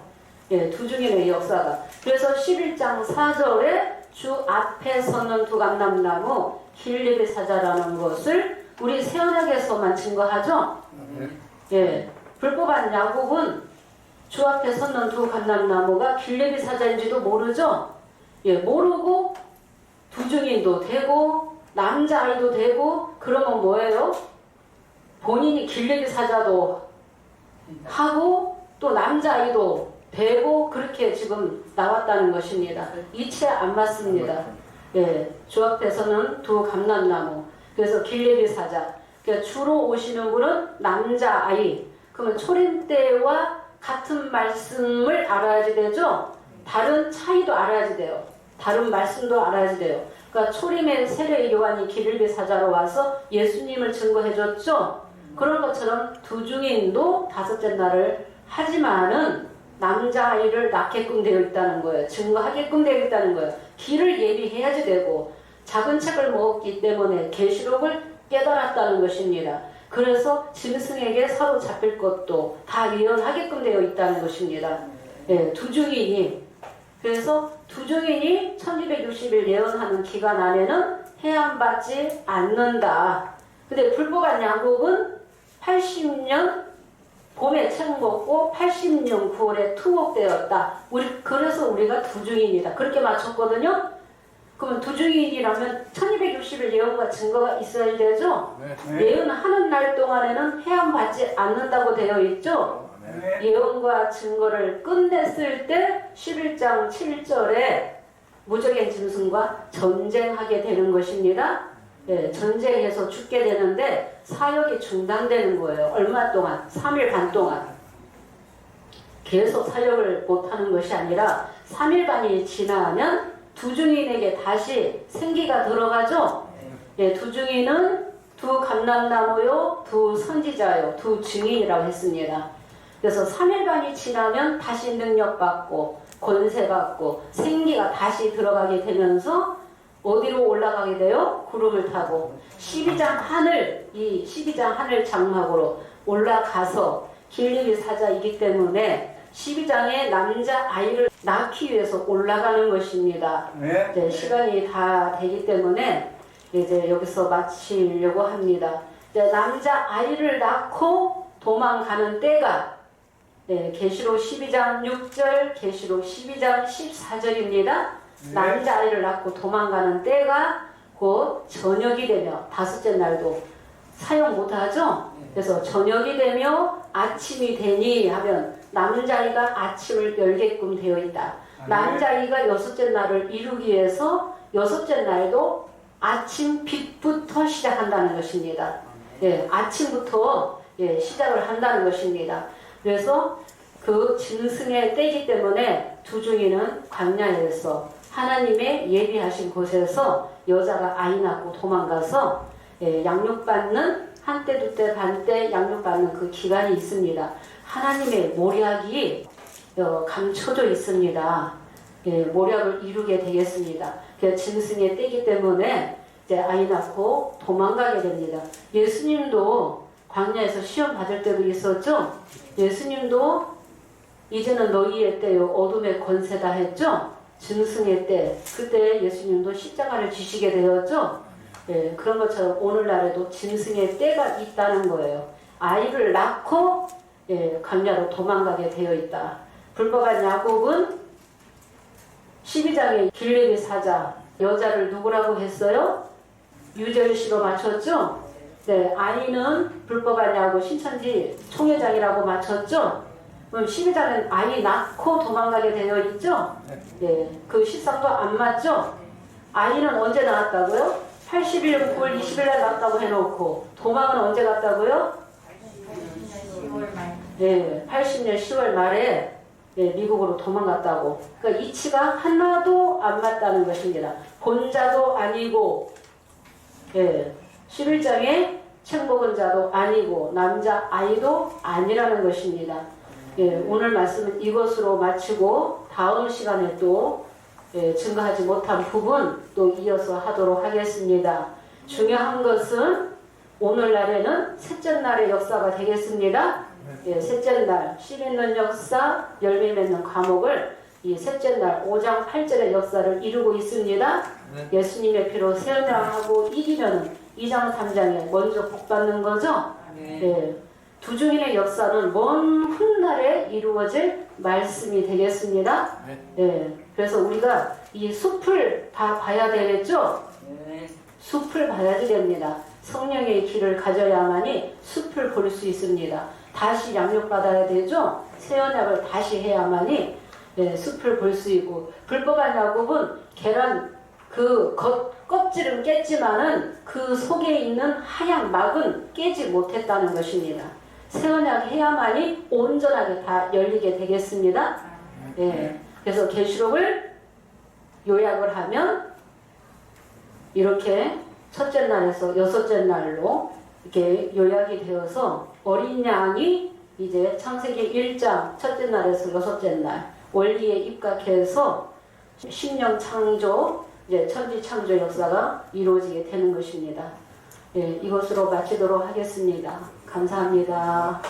예, 두 중인의 역사가. 그래서 11장 4절에 주 앞에 서는 두 감람나무 길리기 사자라는 것을 우리 새언약에서만 증거하죠. 예, 불법한 야곱은 주 앞에 서는 두 감람나무가 길리기 사자인지도 모르죠. 예, 모르고 두 중인도 되고 남자아이도 되고 그러면 뭐예요? 본인이 길리기 사자도 하고 또 남자아이도 되고 그렇게 지금 나왔다는 것입니다. 이체 안 맞습니다. 예, 주 앞에서는 두 감람나무 그래서 길리기 사자 그러니까 주로 오시는 분은 남자아이 그러면 초림 때와 같은 말씀을 알아야지 되죠. 다른 차이도 알아야지 돼요. 다른 말씀도 알아야지 돼요. 그러니까 초림의 세례 요한이 길리기 사자로 와서 예수님을 증거해줬죠. 그런 것처럼 두 중인도 다섯째 날을 하지만은 남자아이를 낳게끔 되어 있다는 거예요. 증거하게끔 되어 있다는 거예요. 길을 예비해야지 되고 작은 책을 먹었기 때문에 계시록을 깨달았다는 것입니다. 그래서 짐승에게 사로잡힐 것도 다 예언하게끔 되어 있다는 것입니다. 예, 두 중인이 그래서 두 중인이 1260일 예언하는 기간 안에는 해함받지 않는다. 근데 불법한 야곱은 80년 봄에 책 먹고 80년 9월에 투옥되었다. 그래서 우리가 두 중인이다. 그렇게 맞췄거든요. 그러면 두 중인이라면 1260일 예언과 증거가 있어야 되죠. 예언하는 날 동안에는 해함받지 않는다고 되어 있죠. 예언과 증거를 끝냈을 때 11장 7절에 무적의 짐승과 전쟁하게 되는 것입니다. 예, 전쟁에서 죽게 되는데 사역이 중단되는 거예요. 얼마 동안? 3일 반 동안. 계속 사역을 못하는 것이 아니라 3일 반이 지나면 두 중인에게 다시 생기가 들어가죠. 예, 두 중인은 두 감람나무요, 두 선지자요, 두 증인이라고 했습니다. 그래서 3일간이 지나면 다시 능력받고 권세받고 생기가 다시 들어가게 되면서 어디로 올라가게 돼요? 구름을 타고 12장 하늘, 이 12장 하늘 장막으로 올라가서 길리기 사자이기 때문에 12장의 남자 아이를 낳기 위해서 올라가는 것입니다. 네. 네, 시간이 다 되기 때문에 이제 여기서 마치려고 합니다. 이제 남자 아이를 낳고 도망가는 때가 네, 계시록 12장 6절, 계시록 12장 14절입니다. 네. 남자 아이를 낳고 도망가는 때가 곧 저녁이 되며 다섯째 날도 사용 못하죠. 그래서 저녁이 되며 아침이 되니 하면 남자아이가 아침을 열게끔 되어 있다. 남자아이가 여섯째 날을 이루기 위해서 여섯째 날도 아침 빛부터 시작한다는 것입니다. 예, 아침부터 예, 시작을 한다는 것입니다. 그래서 그 짐승의 때이기 때문에 두중이는 광야에서 하나님의 예비하신 곳에서 여자가 아이 낳고 도망가서 예, 양육받는 한때 두때 반때 양육받는 그 기간이 있습니다. 하나님의 모략이 감춰져 있습니다. 예, 모략을 이루게 되겠습니다. 그 짐승의 때이기 때문에 이제 아이 낳고 도망가게 됩니다. 예수님도 광야에서 시험 받을 때도 있었죠. 예수님도 이제는 너희의 때요 어둠의 권세다 했죠. 짐승의 때, 그때 예수님도 십자가를 지시게 되었죠. 예, 그런 것처럼 오늘날에도 짐승의 때가 있다는 거예요. 아이를 낳고 예, 광야로 도망가게 되어 있다. 불법한 야곱은 12장의 길리기 사자 여자를 누구라고 했어요? 유절시로 맞췄죠? 네, 아이는 불법한 야곱 신천지 총회장이라고 맞췄죠? 그럼 12장은 아이 낳고 도망가게 되어 있죠? 네, 그 실상도 안 맞죠? 아이는 언제 낳았다고요? 81년 9월 20일 날 낳았다고 해놓고 도망은 언제 갔다고요? 10월 말. 네, 80년 10월 말에 네, 미국으로 도망갔다고. 그러니까 이치가 하나도 안 맞다는 것입니다. 본자도 아니고 예, 11장에 책 먹은 자도 아니고 남자 아이도 아니라는 것입니다. 예, 오늘 말씀은 이것으로 마치고 다음 시간에 또 예, 증거하지 못한 부분 또 이어서 하도록 하겠습니다. 중요한 것은 오늘날에는 셋째 날의 역사가 되겠습니다. 예, 셋째 날, 씨 맺는 역사, 열매 맺는 과목을 이 셋째 날 5장 8절의 역사를 이루고 있습니다. 예수님의 피로 세언하고 이기면 2장 3장에 먼저 복받는 거죠. 예, 두중인의 역사는 먼 훗날에 이루어질 말씀이 되겠습니다. 예, 그래서 우리가 이 숲을 다 봐야 되겠죠. 숲을 봐야지 됩니다. 성령의 길을 가져야만이 숲을 볼 수 있습니다. 다시 양육받아야 되죠. 새 언약을 다시 해야만이 예, 숲을 볼 수 있고, 불법한 야곱은 계란 그 껍질은 깼지만은 그 속에 있는 하얀 막은 깨지 못했다는 것입니다. 새 언약 해야만이 온전하게 다 열리게 되겠습니다. 예, 그래서 계시록을 요약을 하면 이렇게 첫째 날에서 여섯째 날로 이렇게 요약이 되어서 어린 양이 이제 창세기 1장 첫째 날에서 여섯째 날 원리에 입각해서 신령 창조, 이제 천지 창조 역사가 이루어지게 되는 것입니다. 예, 이것으로 마치도록 하겠습니다. 감사합니다.